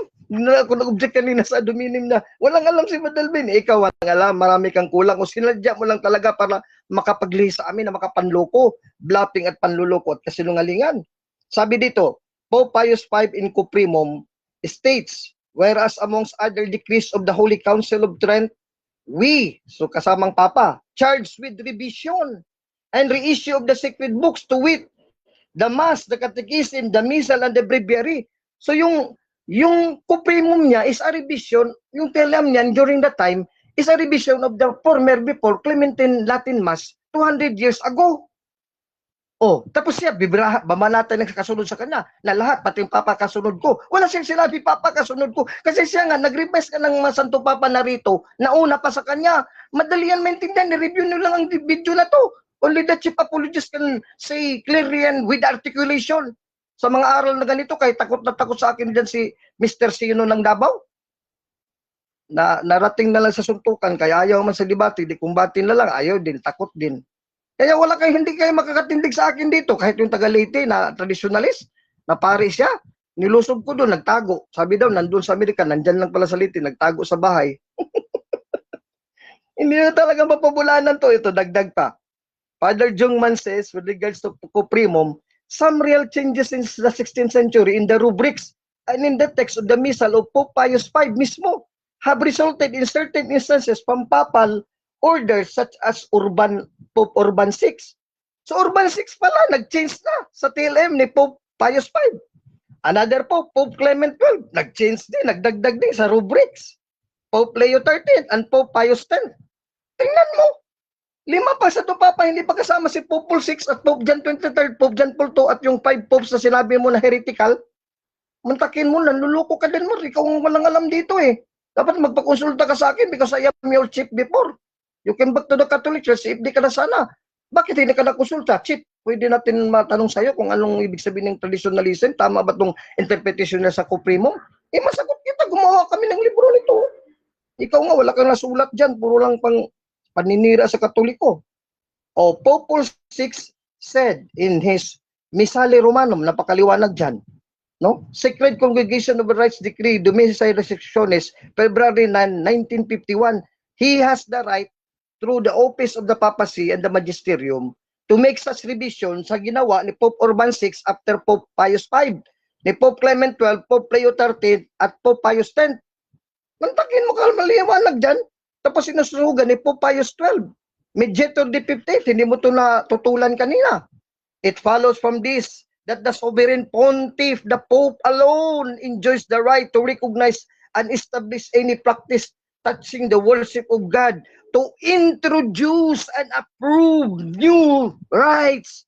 Ako nag-object kanina sa aduminim na walang alam si Madalvin. Ikaw walang alam, marami kang kulang. O sinadya mo lang talaga para makapaglihi sa amin na makapanloko, bluffing at panluloko at kasinungalingan. Sabi dito, Pope Pius V in Cuprimum states, whereas amongst other decrees of the Holy Council of Trent, we, so kasamang Papa, charged with revision and reissue of the sacred books, to wit, the Mass, the Catechism, the Missal, and the Breviary. So yung Cuprimum niya is a revision, yung telam niyan during that time is a revision of the former before Clementine Latin Mass 200 years ago. Oh, tapos siya, bamanatan ng kasunod sa kanya, na lahat, pati yung Papa kasunod ko. Wala siyang sinabi, Papa kasunod ko. Kasi siya nga, nag-request ka ng Santo Papa narito, nauna pa sa kanya. Madali yan maintindihan, ni-review nyo lang ang video na to. Only the chief apologist can say clearly and with articulation. Sa mga aral na ganito, kay takot na takot sa akin dyan si Mr. Sino ng Davao. Narating na lang sa suntukan, kaya ayaw man sa debate, di kumbatin na lang, ayaw din, takot din. Kaya hindi kayo makakatindig sa akin dito. Kahit yung taga Leyte na traditionalist, na pari siya, nilusob ko doon, nagtago. Sabi daw, nandun sa Amerika, nandyan lang pala sa Leyte, nagtago sa bahay. Hindi na talaga mapabulanan to. Ito, dagdag pa. Father Jungman says, with regards to Cuprimum, some real changes in the 16th century in the rubrics and in the text of the Missal of Pope Pius V mismo have resulted in certain instances from papal orders such as Pope Urban VI. So Urban VI pala, nag-change na sa TLM ni Pope Pius V. Another Pope, Pope Clement XII, nag-change din, nagdagdag din sa rubrics. Pope Leo XIII and Pope Pius X. Tingnan mo, 5 pa sa to Papa, hindi pa kasama si Pope Paul VI at Pope John XXIII, Pope John Paul II at yung 5 popes na sinabi mo na heretical. Muntakin mo, nanluloko ka din mo, ikaw ang walang alam dito eh. Dapat magpakonsulta ka sa akin because I am your chief before. You came back to the Catholic Church, if di ka na sana. Bakit hindi ka nakonsulta? Chief, pwede natin matanong sa'yo kung anong ibig sabihin ng traditionalism. Tama ba itong interpretation na sa Cuprimum? Masagot kita, gumawa kami ng libro nito. Ikaw nga, wala kang nasulat dyan. Puro lang paninira sa Katoliko. Pope Paul VI said in his Missale Romanum, napakaliwanag dyan, no? Sacred Congregation of Rights Decree, Dominici Restrictiones, February 9, 1951, he has the right through the office of the papacy and the magisterium to make such revision sa ginawa ni Pope Urban VI after Pope Pius V, ni Pope Clement XII, Pope Leo XIII, at Pope Pius X. Mantakin mo maliwanag dyan. Tapos sinusunugan ni Pope Pius XII. Mediator de 15, hindi mo ito natutulan kanina. It follows from this that the sovereign pontiff, the Pope alone, enjoys the right to recognize and establish any practice touching the worship of God, to introduce and approve new rites,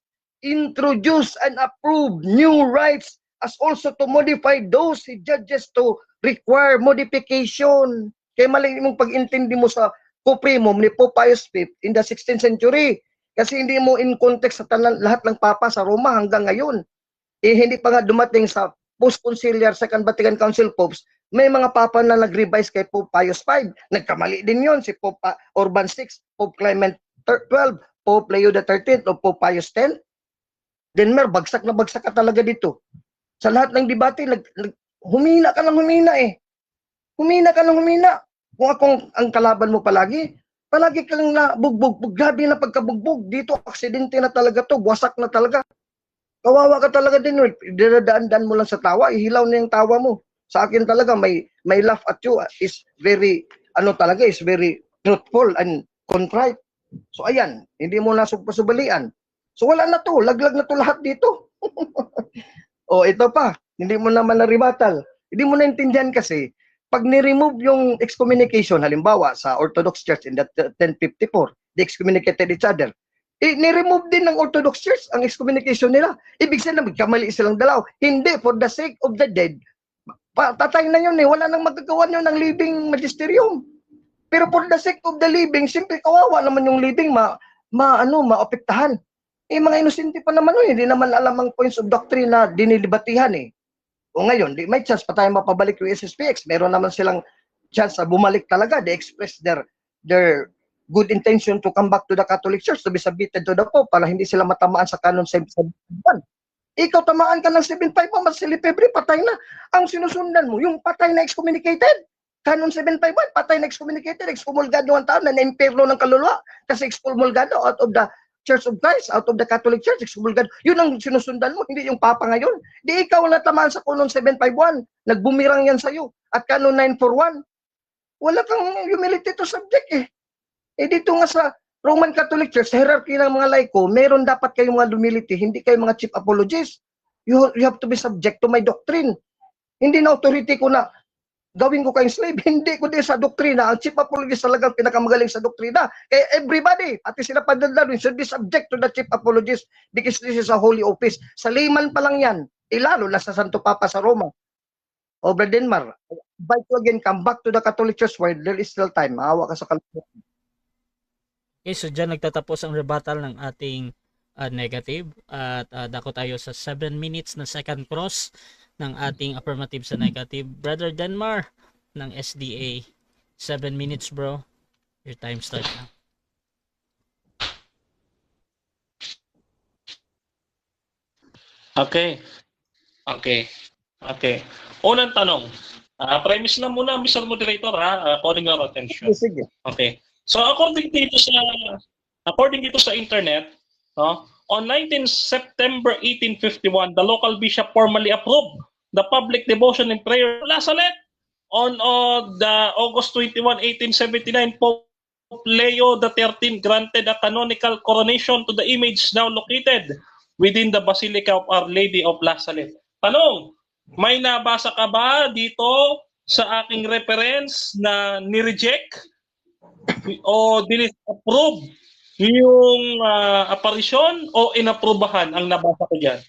as also to modify those he judges to require modification. Kaya mali mong pag-intindi mo sa Cuprimum ni Pope Pius V in the 16th century. Kasi hindi mo in context sa lahat ng papa sa Roma hanggang ngayon. Hindi pa nga dumating sa post-conciliar Second Vatican Council popes, may mga papa na nag-revise kay Pope Pius V. Nagkamali din yon si Pope Urban VI, Pope Clement XII, Pope Leo XIII, o Pope Pius X. Denmer, bagsak na bagsak ka talaga dito. Sa lahat ng debate, humina ka ng humina eh. Humina ka ng humina. Kung akong ang kalaban mo palagi kang nabugbog, grabe na pagkabugbog. Dito, aksidente na talaga to, wasak na talaga. Kawawa ka talaga din. Dinadaan-daan mo lang sa tawa, ihilaw na yung tawa mo. Sa akin talaga, may laugh at you is very, is very truthful and contrite. So ayan, hindi mo na pasubalian. So wala na to, laglag na to lahat dito. O ito pa, hindi mo naman na-rebattle. Hindi mo naintindihan kasi, pag ni-remove yung excommunication, halimbawa sa Orthodox Church in the 1054, they excommunicated each other. Ni-remove din ng Orthodox Church ang excommunication nila. Ibig sabihin, kamali silang dalaw. Hindi, for the sake of the dead, tatay na yun eh. Wala nang magagawa nyo ng living magisterium. Pero for the sake of the living, simple kawawa naman yung living, maapektahan. Mga inosente pa naman yun. Hindi naman alam ang points of doctrine na dinilibatihan eh. O ngayon, may chance pa tayo mapabalik yung SSPX. Meron naman silang chance na bumalik talaga. They express their good intention to come back to the Catholic Church to be submitted to the Pope para hindi sila matamaan sa Canon 751. Ikaw tamaan ka ng 751, mas silipebri, patay na. Ang sinusundan mo, yung patay na excommunicated. Canon 751, patay na excommunicated, excomulgado ang tao na na-imperno ng kaluluwa kasi excomulgado out of the Church of Christ, out of the Catholic Church, excomulgado. Yun ang sinusundan mo, hindi yung Papa ngayon. Di ikaw na tamaan sa Canon 751, nagbumirang yan sa'yo. At Canon 941, wala kang humility to subject eh. Dito nga sa Roman Catholic Church, sa hierarchy ng mga laiko, meron dapat kayong mga humility, hindi kayo mga chief apologists. You have to be subject to my doctrine. Hindi na authority ko na gawin ko kayong slave. Hindi ko din sa doktrina. Ang chief apologist talagang pinakamagaling sa doktrina. Kaya everybody, pati sila Padre should be subject to the chief apologist because this is a holy office. Sa layman pa lang yan. Lalo na sa Santo Papa sa Roma. O Brother Denmar, invite you again, come back to the Catholic Church where there is still time. Maawa ka sa kalimutan. Okay, so dyan nagtatapos ang rebuttal ng ating negative at dako tayo sa 7 minutes na second cross ng ating affirmative sa negative. Brother Denmar ng SDA, 7 minutes bro. Your time start now. Okay. Unang tanong. Premise na muna, Mr. Moderator, according to our attention. Sige. Okay. So according dito sa internet, on 19 September 1851, the local bishop formally approved the public devotion and prayer of La Salette. On the August 21, 1879, Pope Leo XIII granted a canonical coronation to the image now located within the Basilica of Our Lady of La Salette. Tanong, may nabasa ka ba dito sa aking reference na ni-reject o din-approve yung apparition o inaprubahan ang nabasa ko dyan?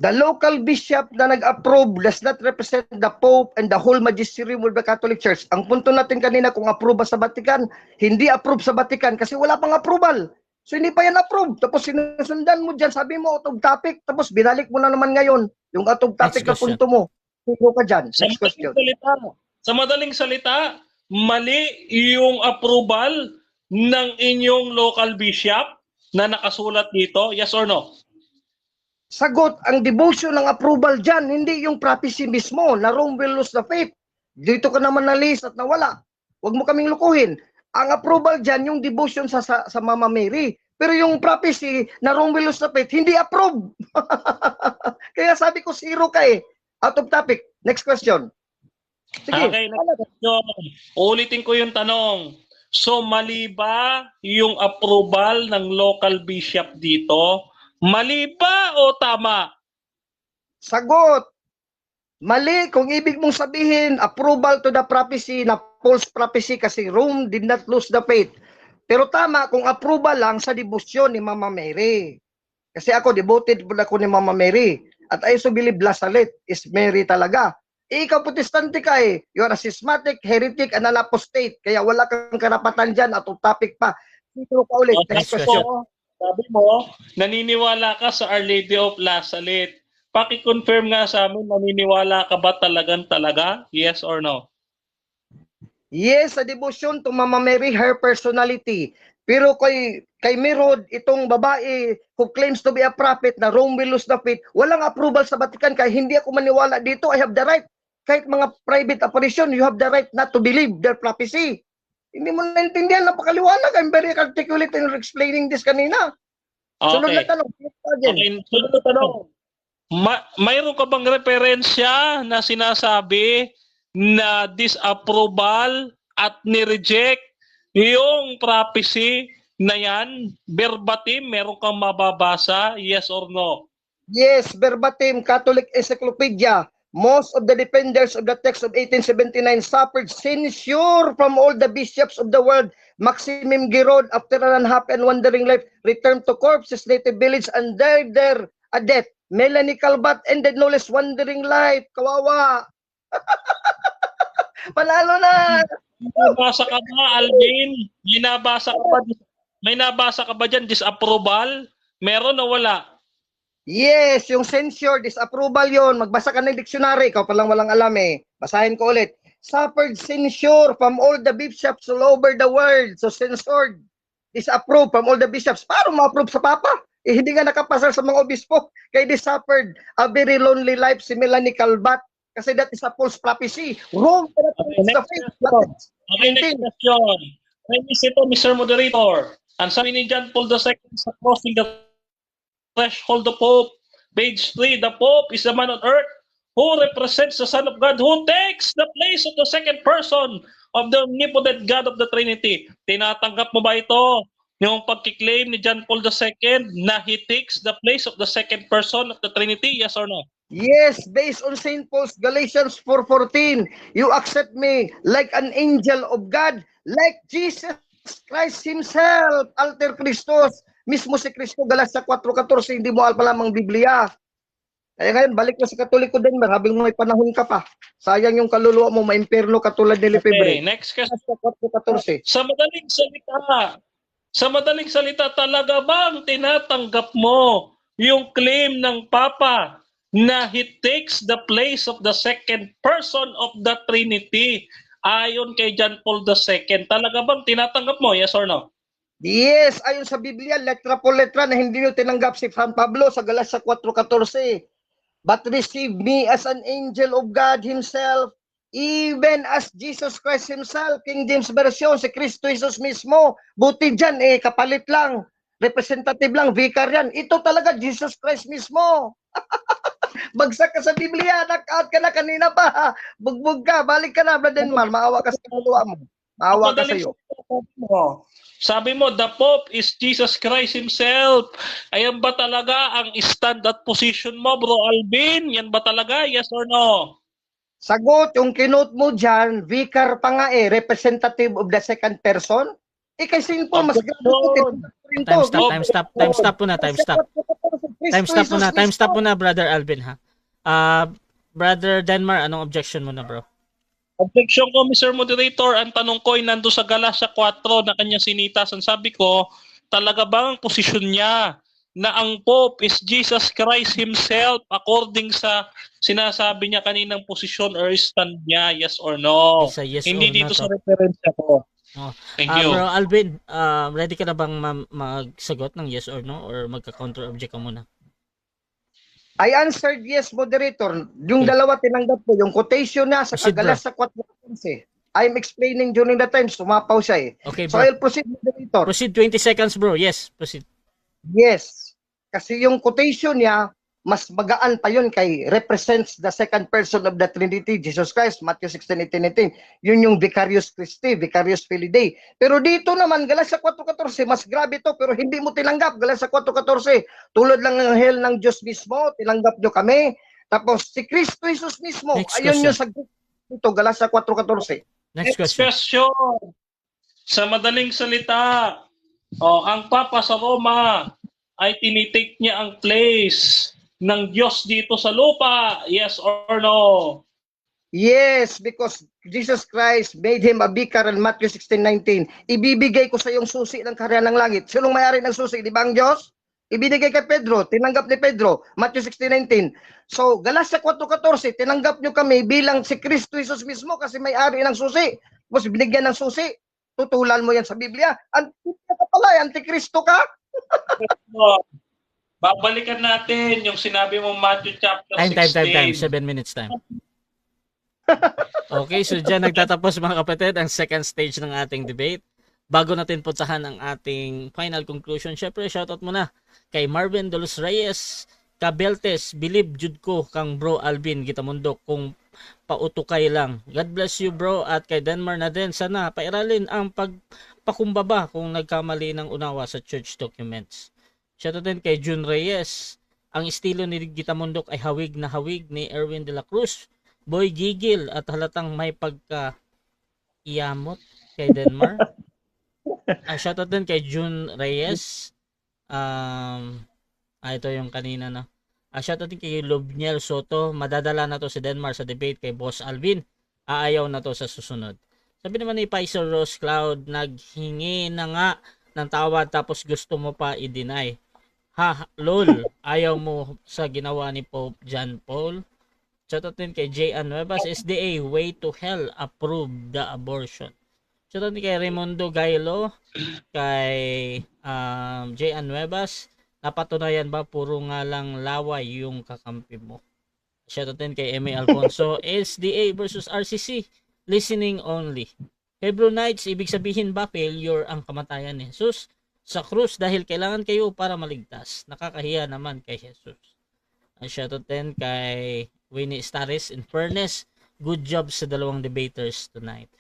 The local bishop na nag-approve does not represent the Pope and the whole magisterium of the Catholic Church. Ang punto natin kanina kung approve sa Vatican, hindi approve sa Vatican kasi wala pang approval. So hindi pa yan approve. Tapos sinusundan mo dyan, sabi mo out of topic, tapos binalik mo na naman ngayon yung out of topic na punto mo. Sino ka dyan? Next question. Sa madaling salita, mali yung approval ng inyong local bishop na nakasulat dito? Yes or no? Sagot, ang devotion ng approval dyan, hindi yung prophecy mismo na Rome will lose the faith. Dito ka naman na-list at nawala. Huwag mo kaming lukuhin. Ang approval dyan, yung devotion sa Mama Mary. Pero yung prophecy na Rome will lose the faith, hindi approve. Kaya sabi ko, zero ka eh. Out of topic. Next question. Sige. Okay, next question. Ulitin ko yung tanong. So, mali ba yung approval ng local bishop dito Mali ba o tama? Sagot. Mali kung ibig mong sabihin approval to the prophecy na false prophecy kasi Rome did not lose the faith. Pero tama kung approval lang sa debosyon ni Mama Mary. Kasi ako devoted po ako ni Mama Mary. At I also believe Lasalet is Mary talaga. Ikaw protestante ka eh. You are a schismatic, heretic, and an apostate. Kaya wala kang karapatan dyan at topic pa. Sino ka ulit? Okay, Next question. sabi mo, naniniwala ka sa Our Lady of Lasalet. Paki-confirm nga sa amin, naniniwala ka ba talaga? Yes or no? Yes, sa devotion to Mama Mary, her personality. Pero kay Mirod, itong babae who claims to be a prophet na Rome will lose the faith, walang approval sa Vatican kaya hindi ako maniwala dito. I have the right. Kahit mga private apparition, you have the right not to believe their prophecy. Hindi mo naintindihan, napakaliwanag. I'm very articulate in explaining this kanina. Sunod na Okay. tanong. Okay, sunod na tanong. Mayroon ka bang referensya na sinasabi na disapproval at ni-reject yung prophecy na yan? Verbatim, meron kang mababasa? Yes or no? Yes, verbatim, Catholic Encyclopedia. Most of the defenders of the text of 1879 suffered censure from all the bishops of the world. Maximum Giron, after an unhappy and wandering life, returned to Corp's native village and died there a death. Melanie Calvat ended no less wandering life. Kawawa. Panalo na. May nabasa ka ba, Alvin? May nabasa ka ba dyan, disapproval? Meron o wala? Yes, yung censure, disapproval yon. Magbasa ka ng dictionary. Ikaw palang walang alam eh. Basahin ko ulit. Suffered censure from all the bishops all over the world. So censored, disapproved from all the bishops. Paano ma-approve sa Papa? Eh, hindi nga nakapasal sa mga obispo. Kaya they suffered a very lonely life si Melanie Calvat. Kasi that is a false prophecy. Wrong. Okay, next question. Premise ito, Mr. Moderator. Ang sabi ni John Paul II sa Crossing the Threshold of Pope, page 3, the Pope is the man on earth who represents the Son of God, who takes the place of the second person of the omnipotent God of the Trinity. Tinatanggap mo ba ito? Yung pagkiklaim ni John Paul II na he takes the place of the second person of the Trinity, yes or no? Yes, based on St. Paul's Galatians 4:14, you accept me like an angel of God, like Jesus Christ Himself, Alter Christos, mismo si Kristo, Galatia 4:14, hindi mo alam ang Biblia. Kaya ngayon, balik na sa Katoliko din, habang may panahon ka pa. Sayang yung kaluluwa mo, maimperno katulad ni Lefebvre. Okay, next question. Galatia 4:14. Sa madaling salita, talaga bang tinatanggap mo yung claim ng Papa na he takes the place of the second person of the Trinity ayon kay John Paul II? Talaga bang tinatanggap mo? Yes or no? Yes, ayon sa Biblia, letra po letra na hindi nyo tinanggap si San Pablo sa Galatia 4:14. But receive me as an angel of God Himself, even as Jesus Christ Himself. King James Version, si Kristo Jesus mismo. Buti dyan, kapalit lang. Representative lang, vicar yan. Ito talaga, Jesus Christ mismo. Bagsak ka sa Biblia, knock-out ka na kanina pa. Bugbog ka, balik ka na, Brother Denmar. Maawa ka sa kaluluwa mo. Maawa ka sa'yo. Sabi mo, the Pope is Jesus Christ Himself. Ayan ba talaga ang stand at position mo, Bro Alvin? Yan ba talaga? Yes or no? Sagot, yung kinote mo dyan, vicar pa nga representative of the second person. Kay St. Paul, mas Time stop muna, Brother Alvin, ha? Brother Denmar, anong objection mo na, bro? Objection ko, Mr. Moderator, ang tanong ko ay nando sa Galatia 4 na kanya sinitasan. Sabi ko, talaga bang ang posisyon niya na ang Pope is Jesus Christ Himself according sa sinasabi niya kaninang posisyon or stand niya, yes or no? Yes Hindi or dito no, sa referensya ko. Oh. Thank you. Bro Alvin, ready ka na bang magsagot ng yes or no or magka-counter object ka muna? I answered yes, moderator. Yung dalawa tinanggap ko, yung quotation na sa Galatia 4:14. I'm explaining during the time, sumapaw siya Okay, So bro. I'll proceed, moderator. Proceed 20 seconds, bro. Yes, proceed. Yes. Kasi yung quotation niya, mas magaan pa yun kay represents the second person of the Trinity, Jesus Christ, Matthew 16:18. Yun yung Vicarious Christi, Vicarious Filii Dei. Pero dito naman, Galatia 4:14, mas grabe to, pero hindi mo tinanggap. Galatia 4:14, tulad lang ng hell ng Diyos mismo, tinanggap nyo kami. Tapos si Kristo Jesus mismo, Next ayun question. yung sagot dito, Galatia 4:14. Next Next question. question. Sa madaling salita, ang Papa sa Roma ay tinitake niya ang place ng Diyos dito sa lupa. Yes or no? Yes, because Jesus Christ made him a vicar in Matthew 16:19. Ibibigay ko sa iyong susi ng kaharian ng langit. Sinong may-ari ng susi? Di ba ang Diyos? Ibinigay kay Pedro, tinanggap ni Pedro, Matthew 16:19. So, Galatia 4:14, tinanggap nyo kami bilang si Kristo Jesus mismo kasi may-ari ng susi. Tapos binigyan ng susi, tutulan mo yan sa Biblia. Antikristo ka pala, antikristo ka? Babalikan natin yung sinabi mo Matthew chapter 16. 7 minutes time. Okay, so dyan nagtatapos mga kapatid ang second stage ng ating debate. Bago natin puntahan ang ating final conclusion, syempre shoutout muna kay Marvin de los Reyes, Kabeltes, Bilib Jud ko kang bro Alvin Gitamundok kung pautukay lang. God bless you bro, at kay Denmar na din, sana pairalin ang pagpakumbaba kung nagkamali ng unawa sa church documents. Shoutout din kay June Reyes. Ang estilo ni Gitamundok ay hawig na hawig ni Erwin de la Cruz, Boy Gigil, at halatang may pagka-iyamot kay Denmar. Shoutout din kay June Reyes. Ito yung kanina na. Shoutout din kay Lobniel Soto. Madadala na to si Denmar sa debate kay Boss Alvin. Aayaw na to sa susunod. Sabi naman ni Paiser Rose Cloud, naghingi na nga ng tawad tapos gusto mo pa i-deny. Ha, lol, ayaw mo sa ginawa ni Pope John Paul. Shoutout din kay J. Nuevas, SDA, way to hell, approve the abortion. Shoutout din kay Raimundo Gailo, kay J. Nuevas, napatunayan ba puro nga lang laway yung kakampi mo? Shoutout din kay M.A. Alfonso, SDA versus RCC, listening only. Hebrew Knights, ibig sabihin ba failure ang kamatayan ni Jesus sa krus dahil kailangan kayo para maligtas? Nakakahiya naman kay Jesus. Shoutout din kay Winnie Staris, in fairness, good job sa dalawang debaters tonight.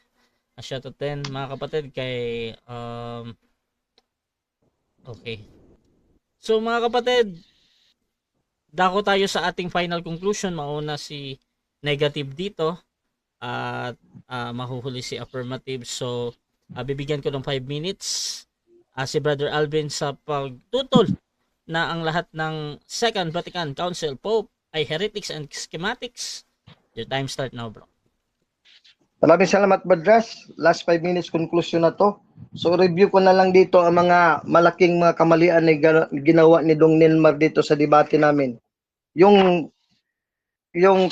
Shoutout din mga kapatid kay okay. So mga kapatid, dako tayo sa ating final conclusion. Mauna si negative dito at mahuhuli si affirmative. So bibigyan ko ng 5 minutes si Brother Alvin sa pagtutol na ang lahat ng Second Vatican Council Pope ay heretics and schematics. Your time start now, bro. Maraming salamat, Badras. Last 5 minutes conclusion na to. So review ko na lang dito ang mga malaking mga kamalian na ginawa ni Dong Nenmar dito sa debate namin. Yung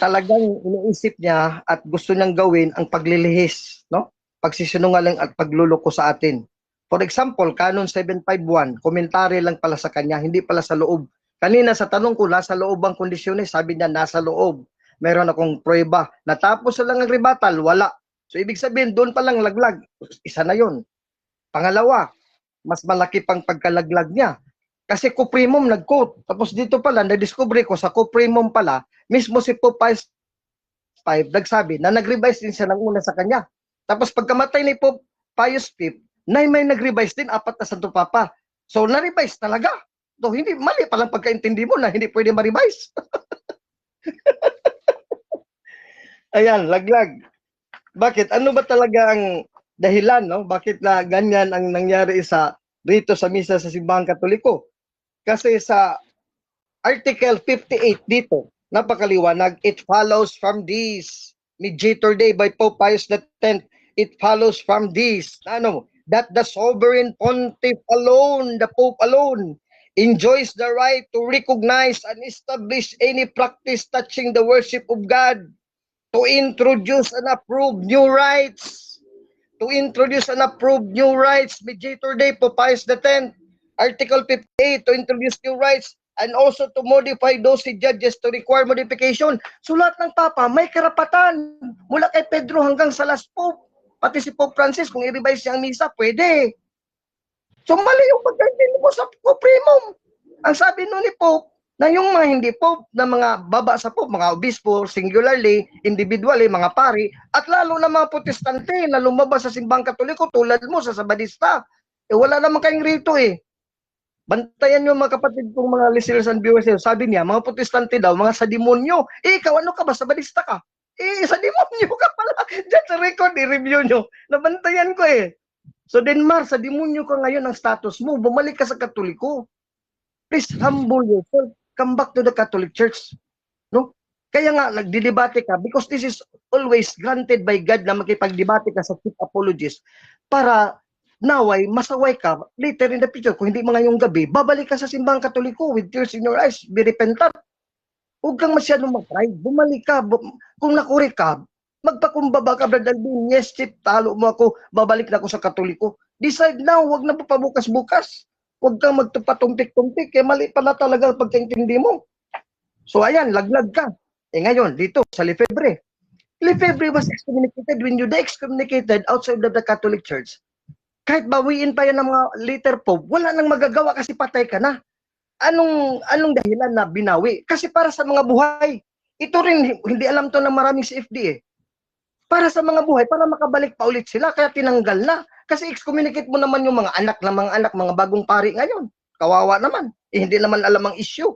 talagang iniisip niya at gusto niyang gawin ang paglilihis, no? Pagsisinungaling at pagluloko sa atin. For example, Canon 751, komentary lang pala sa kanya, hindi pala sa loob. Kanina sa tanong ko, nasa loob ang kondisyones, sabi niya nasa loob. Meron akong prueba. Natapos na lang ang rebuttal, wala. So ibig sabihin, doon pa lang laglag. Isa na yon. Pangalawa, mas malaki pang pagkalaglag niya. Kasi Cuprimum nag-quote. Tapos dito pala, na-discover ko sa Cuprimum pala, mismo si Pope Pius V nagsabi na nag-revise din siya ng una sa kanya. Tapos pagkamatay ni Pope Pius V, may nag-revise din, 4 na Santo Papa. So na-revise talaga. So hindi, mali palang pagkaintindi mo na hindi pwede ma-revise. Ayan, laglag. Bakit? Ano ba talaga ang dahilan, no? Bakit na ganyan ang nangyari rito sa misa sa Simbahang Katoliko? Kasi sa Article 58 dito, napakaliwanag, it follows from this. Mediator Day by Pope Pius X, it follows from this. That the sovereign pontiff alone, the Pope alone, enjoys the right to recognize and establish any practice touching the worship of God, to introduce and approve new rites, Mediator Day, Pope Pius X, Article 58, to introduce new rites, and also to modify those he judges to require modification. So lahat ng Papa may karapatan, mula kay Pedro hanggang sa last Pope, pati si Pope Francis, kung i-revise niya ang misa, pwede. So mali yung pagkaintindi mo sa Cuprimum. Ang sabi nun ni Pope, na yung mga hindi pope, na mga baba sa pope, mga obispo, singularly, individually, mga pari, at lalo na mga protestante na lumabas sa simbang katoliko tulad mo sa Sabadista. Wala naman kayong rito eh. Bantayan nyo mga kapatid kong mga listeners and viewers. Sabi niya, mga protestante daw, mga sa demonyo. Ikaw ano ka ba? Sabadista ka? Sa demonyo ka pala. Diyan sa record, i-review nyo. Nabantayan ko eh. So Denmar, sa demonyo ka ngayon ang status mo. Bumalik ka sa katoliko. Please humble yourself. Come back to the Catholic Church. No? Kaya nga, nagdidebate ka because this is always granted by God na makipagdebate ka sa chief apologist para naway, masaway ka later in the future. Kung hindi mga yung gabi, babalik ka sa simbang katoliko with tears in your eyes, be repentant. Huwag kang masyadong mag-pride. Bumalik ka. Kung nakuri ka, magpakumbaba ka, Brother Alvin. Yes, chief, talo mo ako. Babalik na ako sa katoliko. Decide now. Huwag na papabukas-bukas. Huwag kang magtupatumpik-tumpik. Kaya mali pala talaga ang pagkaintindi mo. So ayan, laglag ka. Ngayon, dito sa Lefebvre. Lefebvre was excommunicated when you excommunicated outside of the Catholic Church. Kahit bawiin pa yan ng mga later pope, wala nang magagawa kasi patay ka na. Anong dahilan na binawi? Kasi para sa mga buhay. Ito rin, hindi alam to ng maraming CFD eh. Para sa mga buhay, para makabalik pa ulit sila, kaya tinanggal na. Kasi excommunicate mo naman yung mga anak, mga bagong pari ngayon. Kawawa naman. Hindi naman alam ang issue.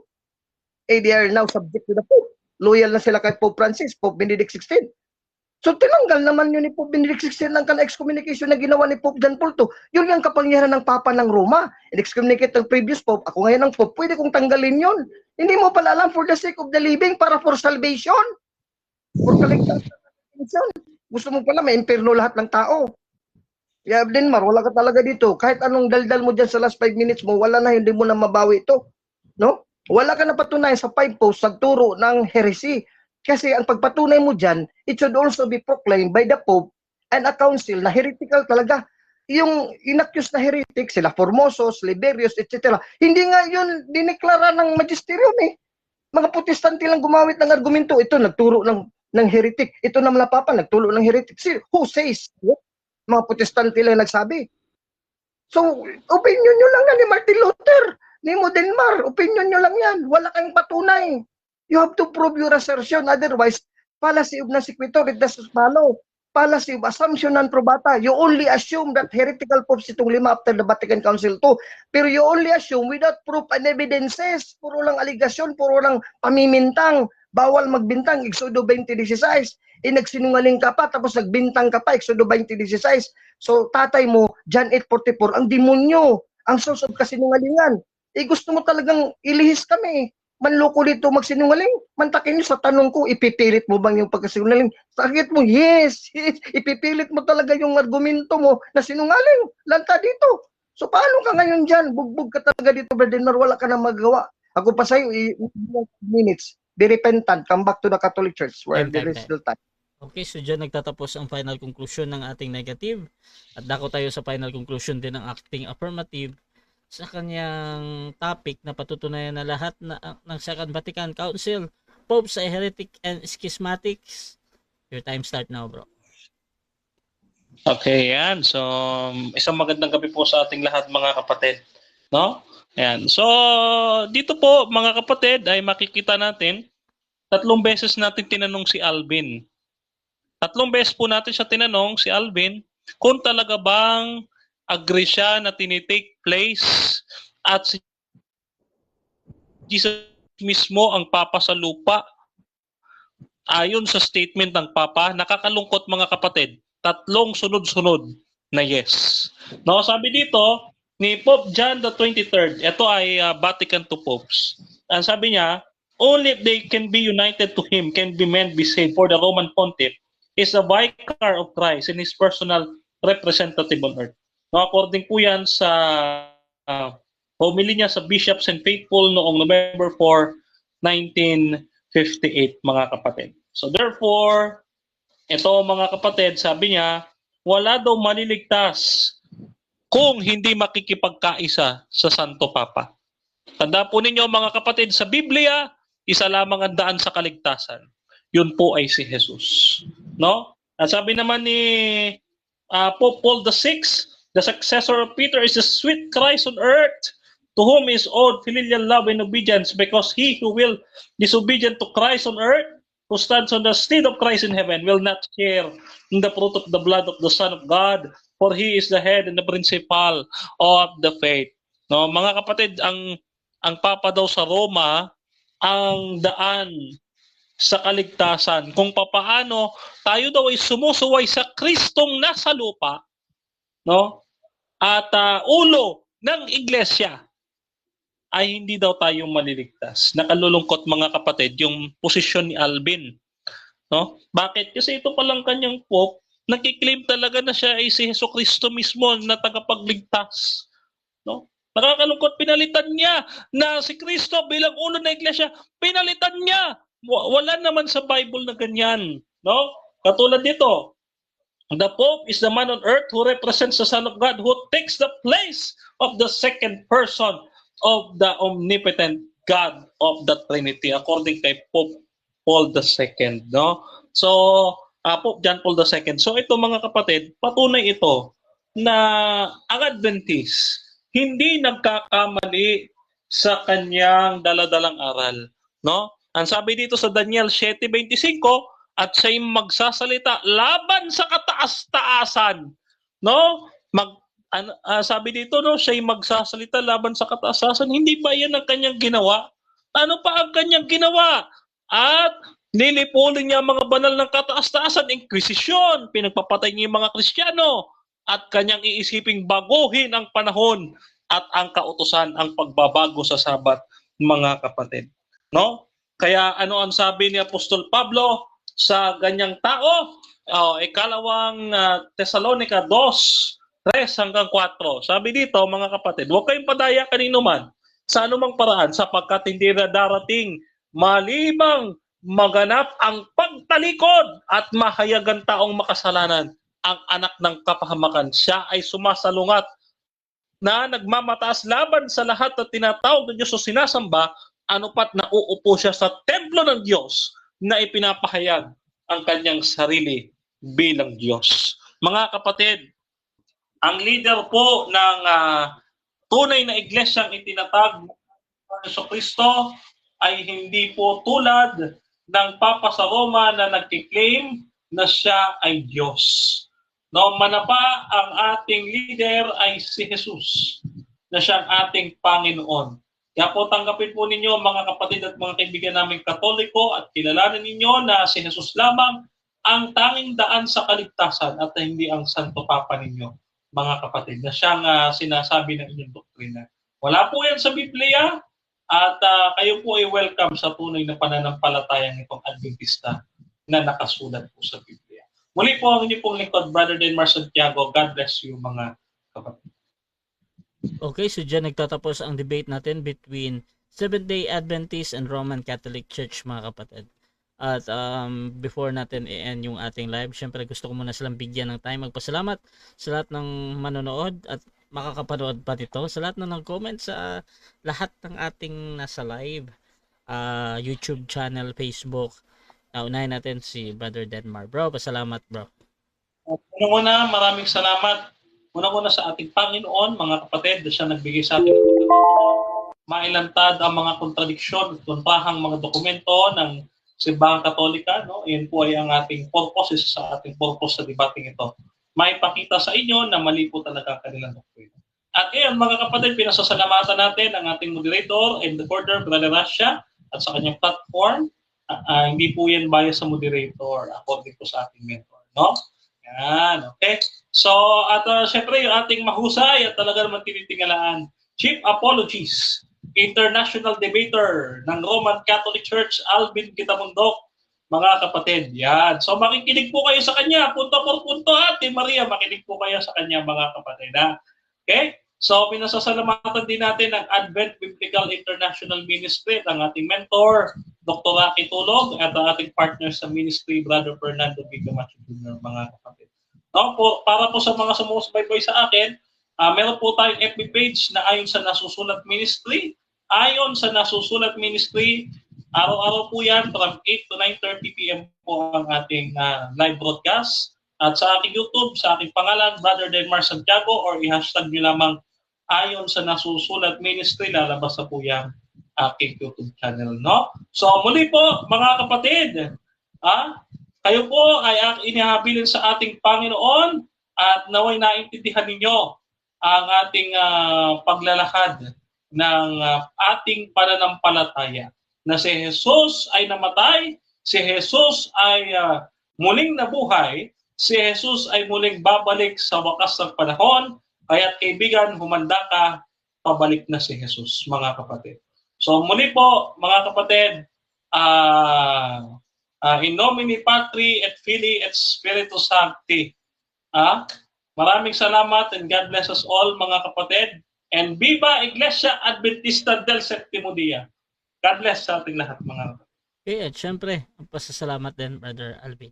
They are now subject to the Pope. Loyal na sila kay Pope Francis, Pope Benedict XVI. So tinanggal naman yun ni Pope Benedict XVI ng excommunication na ginawa ni Pope John Paul II. Yun yung kapangyarihan ng Papa ng Roma. In-excommunicate ng previous Pope. Ako ngayon ang Pope, pwede kong tanggalin yun. Hindi mo pala alam, for the sake of the living, para for salvation. For kaligtasan. Gusto mo pala, may imperno lahat ng tao. Yeah, Denmar, wala ka talaga dito. Kahit anong daldal mo dyan sa last 5 minutes mo, wala na, hindi mo na mabawi ito. No? Wala ka na patunayan sa 5 posts, nagturo ng heresy. Kasi ang pagpatunay mo dyan, it should also be proclaimed by the Pope and a council na heretical talaga. Yung inaccused na heretic, sila Formosos, Liberius, etc. Hindi nga yun dineklara ng magisterium eh. Mga protestante lang gumamit ng argumento. Ito, nagturo ng heretic. Ito na mga papa, nagturo ng heretic. Who says? Mga protestante lang nagsabi. So, opinion nyo lang yan ni Martin Luther, ni Denmar. Opinion nyo lang yan. Wala kang patunay. You have to prove your assertion. Otherwise, fallacy of non sequitur, it doesn't follow. Fallacy of assumption non probata. You only assume that heretical popes itong 5 after the Vatican Council II. Pero you only assume without proof and evidences. Puro lang aligasyon, puro lang pamimintang. Bawal magbintang, Exodo 20:16. Nagsinungaling ka pa, tapos nagbintang ka pa, Exodo 20:16. So, tatay mo, John 8:44, ang demonyo, ang source of kasinungalingan. Gusto mo talagang ilihis kami. Manloko dito magsinungaling. Mantakin nyo sa tanong ko, ipipilit mo bang yung pagkasinungaling? Sakit mo, yes. Ipipilit mo talaga yung argumento mo na sinungaling. Lanta dito. So, paano ka ngayon dyan? Bugbog ka talaga dito, Brother Mar, wala ka na magawa. Ako pa sa'yo, minutes. Be repentant, come back to the Catholic Church where there is still time. Okay, so dyan nagtatapos ang final conclusion ng ating negative. At dako tayo sa final conclusion din ng ating affirmative sa kanyang topic na patutunayan na lahat ng Second Vatican Council, popes ay heretic and schismatics. Your time start now, bro. Okay, yan. So, isang magandang gabi po sa ating lahat mga kapatid. No? Ayan. So, dito po mga kapatid ay makikita natin 3 beses natin tinanong si Alvin. 3 beses po natin siya tinanong si Alvin kung talaga bang agree siya na tinitake place at si Jesus mismo ang Papa sa lupa. Ayon sa statement ng Papa, nakakalungkot mga kapatid, 3 sunod-sunod na yes. No, sabi dito ni Pope John the 23rd, ito ay Vatican II popes. Ang sabi niya, only if they can be united to him can be men be saved, for the Roman Pontiff is a vicar of Christ and his personal representative on earth. No, according po yan sa homily niya sa Bishops and Faithful noong November 4, 1958 mga kapatid. So therefore, ito mga kapatid, sabi niya, wala daw maliligtas kung hindi makikipagkaisa sa Santo Papa. Tanda po ninyo mga kapatid, sa Biblia, isa lamang ang daan sa kaligtasan. Yun po ay si Jesus. No? At sabi naman ni Pope Paul VI, the successor of Peter is the sweet Christ on earth to whom is owed filial love and obedience, because he who will disobedient to Christ on earth, who stands on the seat of Christ in heaven, will not share in the fruit of the blood of the Son of God, for he is the head and the principal of the faith. No, mga kapatid, ang Papa daw sa Roma, ang daan sa kaligtasan, kung papaano tayo daw ay sumusuway sa Kristong nasa lupa, no? At ulo ng iglesia, ay hindi daw tayo maliligtas. Nakalulungkot mga kapatid yung posisyon ni Alvin. No? Bakit? Kasi ito palang kanyang pope, nagkiklaim talaga na siya ay si Jesucristo mismo na tagapagligtas. No? Nakakalungkot, pinalitan niya na si Kristo bilang ulo ng iglesia, pinalitan niya. Wala naman sa Bible na ganyan. No? Katulad dito, the Pope is the man on earth who represents the Son of God, who takes the place of the second person of the omnipotent God of the Trinity, according kay Pope Paul II. No? So, Pope John Paul II. So ito mga kapatid, patunay ito na ang Adventist hindi nagkakamali sa kanyang daladalang aral. No? Ang sabi dito sa Daniel 7:25, at siya'y magsasalita laban sa kataas-taasan. No? Sabi dito, no, siya'y magsasalita laban sa kataas-taasan. Hindi ba yan ang kanyang ginawa? Ano pa ang kanyang ginawa? At nilipulin niya ang mga banal ng kataas-taasan, inkwisisyon, pinagpapatay niya yung mga Kristiyano, at kanyang iisiping baguhin ang panahon at ang kautusan, ang pagbabago sa Sabat, mga kapatid. No? Kaya ano ang sabi ni Apostol Pablo sa ganyang tao? Ikalawang Thessalonica 2:3-4. Sabi dito, mga kapatid, huwag kayong padaya kanino man sa anumang paraan, sapagkat hindi na darating malibang maganap ang pagtalikod at mahayagan taong makasalanan, ang anak ng kapahamakan. Siya ay sumasalungat na nagmamataas laban sa lahat na tinatawag ng Diyos o sinasamba, anupat nauupo siya sa templo ng Diyos na ipinapahayag ang kanyang sarili bilang Diyos. Mga kapatid, ang leader po ng tunay na iglesyang itinatag ng Jesucristo ay hindi po tulad ng Papa sa Roma na nagkiklaim na siya ay Diyos. No, manapa ang ating leader ay si Jesus, na siyang ating Panginoon. Kaya po tanggapin po ninyo mga kapatid at mga kaibigan naming Katoliko at kilalanin ninyo na si Jesus lamang ang tanging daan sa kaligtasan at hindi ang Santo Papa ninyo, mga kapatid, na siyang sinasabi ng inyong doktrina. Wala po yan sa Biblia at kayo po ay welcome sa tunay na pananampalatayang itong Adventista na nakasulat po sa Biblia. Muli po ang inyong pong lingkod, Brother Denmar Santiago. God bless you, mga kapatid. Okay, so dyan nagtatapos ang debate natin between Seventh-day Adventist and Roman Catholic Church, mga kapatid. At before natin i-end yung ating live, syempre gusto ko muna silang bigyan ng time. Magpasalamat sa lahat ng manonood at makakapanood pa dito, sa lahat na nag-comment sa lahat ng ating nasa live, YouTube channel, Facebook. Unahin natin si Brother Denmar. Bro, pasalamat bro. Una, maraming salamat. Una sa ating Panginoon, mga kapatid, na siya nagbigay sa ating mailantad ang mga kontradiksyon at kontrahang mga dokumento ng Simbahang Katolika. No? Iyan po ay ang ating purpose sa ating purpose sa debating ito. Maipakita sa inyo na mali po talaga kanilang dokumento. At ngayon, mga kapatid, pinasasalamatan natin ang ating moderator and the reporter, Brother Rasha, at sa kanyang platform. Hindi po yan bias sa moderator according po sa ating mentor, no? Yan, okay? So, at syempre yung ating mahusay at talaga naman tinitingalaan, Chief Apologies, International Debater ng Roman Catholic Church, Alvin Kitamundok, mga kapatid. Yan. So, makikinig po kayo sa kanya. Punto por punto, Ate Maria, makinig po kayo sa kanya, mga kapatid. Ha? Okay? So, pinasasalamatan din natin ang Advent Biblical International Ministry at ang ating mentor, Dr. Rocky Tulog, at ang ating partner sa ministry, Brother Fernando Bigamacho Jr., mga kapatid. No, para po sa mga sumusubaybay sa akin, meron po tayong FB page na Ayon sa Nasusulat Ministry. Ayon sa Nasusulat Ministry, araw-araw po yan from 8 to 9:30 p.m. po ang ating live broadcast. At sa aking YouTube, sa aking pangalan, Brother Denmar Santiago, or i-hashtag nyo lamang ayon sa nasusulat ministry, lalabas na po yan aking YouTube channel, no? So muli po mga kapatid, kayo po ay inihabilin sa ating Panginoon at naway naintindihan ninyo ang ating paglalakad ng ating pananampalataya na si Jesus ay namatay, si Jesus ay muling nabuhay, si Jesus ay muling babalik sa wakas ng panahon. Kaya't kaibigan, humanda ka, pabalik na si Jesus, mga kapatid. So muli po, mga kapatid, in nomine Patri et Filii et Spiritus Sancti. Maraming salamat and God bless us all, mga kapatid. And Viva Iglesia Adventista del Sétimo Día. God bless sa ating lahat, mga kapatid. Okay, at syempre, ang pasasalamat din, Brother Alvin.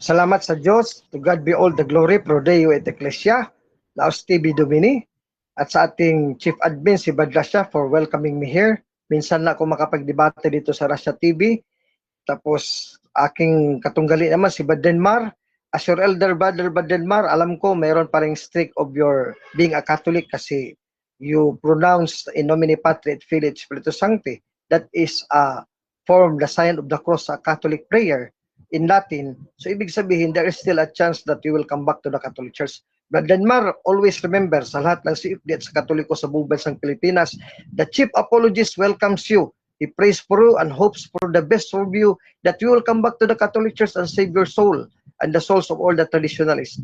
Salamat sa Diyos. To God be all the glory, pro Deo et Ecclesia, Laos TV Domini, at sa ating Chief Admin, si Bad Rasha, for welcoming me here. Minsan na ako makapagdebate dito sa Rasha TV. Tapos, aking katunggali naman, si Bad Denmar. As your elder brother, Bad Denmar, alam ko, mayroon pa ring streak of your being a Catholic kasi you pronounce in nomine Patri et Filii et Spiritus Sancti. That is a form, the sign of the cross, a Catholic prayer in Latin. So, ibig sabihin, there is still a chance that you will come back to the Catholic Church. But Denmar, always remember, sa lahat ng CFD at sa Katoliko sa buong bansang Pilipinas, the Chief Apologist welcomes you. He prays for you and hopes for the best for you, that you will come back to the Catholic Church and save your soul and the souls of all the traditionalists.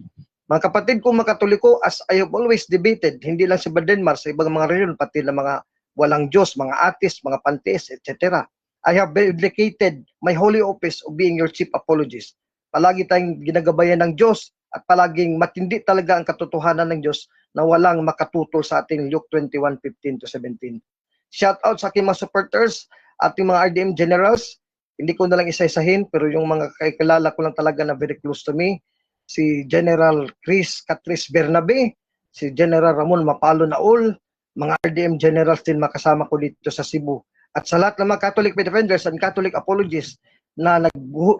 Mga kapatid kong mga Katoliko, as I have always debated, hindi lang sa Denmar, sa ibang mga reliyon, pati na mga walang Diyos, mga atheist, mga pantheist, etc. I have dedicated my holy office of being your chief apologist. Palagi tayong ginagabayan ng Diyos at palaging matindi talaga ang katotohanan ng Diyos na walang makatutol sa ating Luke 21:15-17. Shout out sa aking mga supporters, ating mga RDM generals. Hindi ko na lang isa-isahin, pero yung mga kakilala ko lang talaga na very close to me, si General Chris Catris Bernabe, si General Ramon Mapalo Naul, mga RDM generals din makasama ko dito sa Cebu. At sa lahat ng mga Catholic defenders and Catholic apologists na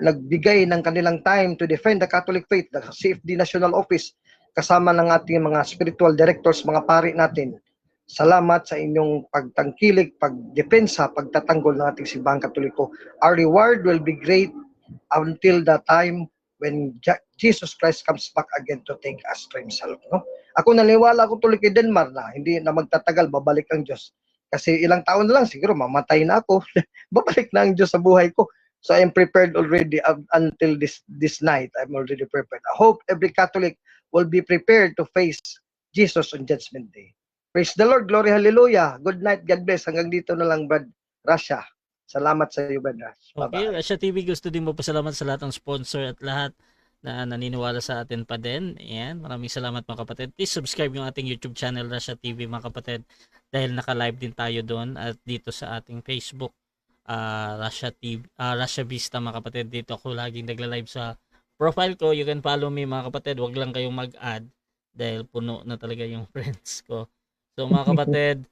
nagbigay ng kanilang time to defend the Catholic faith, the CFD National Office, kasama ng ating mga spiritual directors, mga pari natin. Salamat sa inyong pagtangkilik, pagdepensa, pagtatanggol ng ating simbahang Katoliko. Our reward will be great until the time when Jesus Christ comes back again to take us to Himself. No? Ako naniwala ako tuloy kay Denmar na hindi na magtatagal, babalik ang Diyos. Kasi ilang taon na lang, siguro mamatay na ako. Babalik na ang Diyos sa buhay ko. So I am prepared already until this night. I'm already prepared. I hope every Catholic will be prepared to face Jesus on Judgment Day. Praise the Lord. Glory, hallelujah. Good night. God bless. Hanggang dito na lang, Brad Rasha. Salamat sa iyo, Brad Rasha. Okay, Rasha TV, gusto din mo pasalamat sa lahat ng sponsor at lahat na naniniwala sa atin pa din. Ayan, maraming salamat mga kapatid. Please subscribe yung ating YouTube channel, Rasha TV mga kapatid, dahil naka-live din tayo doon at dito sa ating Facebook, Rasha TV, Rasha Vista mga kapatid. Dito ako laging nagla-live sa profile ko. You can follow me mga kapatid. Huwag lang kayong mag-add dahil puno na talaga yung friends ko. So mga kapatid,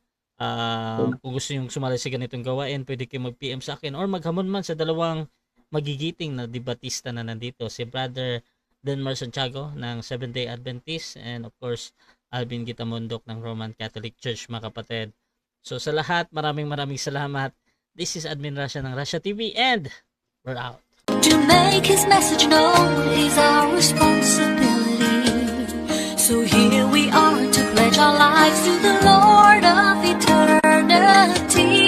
kung gusto nyo sumali sa ganitong gawain, pwede kayo mag-PM sa akin or maghamon man sa dalawang magigiting na debatista na nandito, si Brother Denmar Santiago ng Seventh-day Adventist and of course Alvin Gitamondok ng Roman Catholic Church mga kapatid. So sa lahat, maraming salamat. This is Admin Rasha ng Rasha TV and we're out. To make His message known is our responsibility. So here we are to pledge our lives to the Lord of eternity.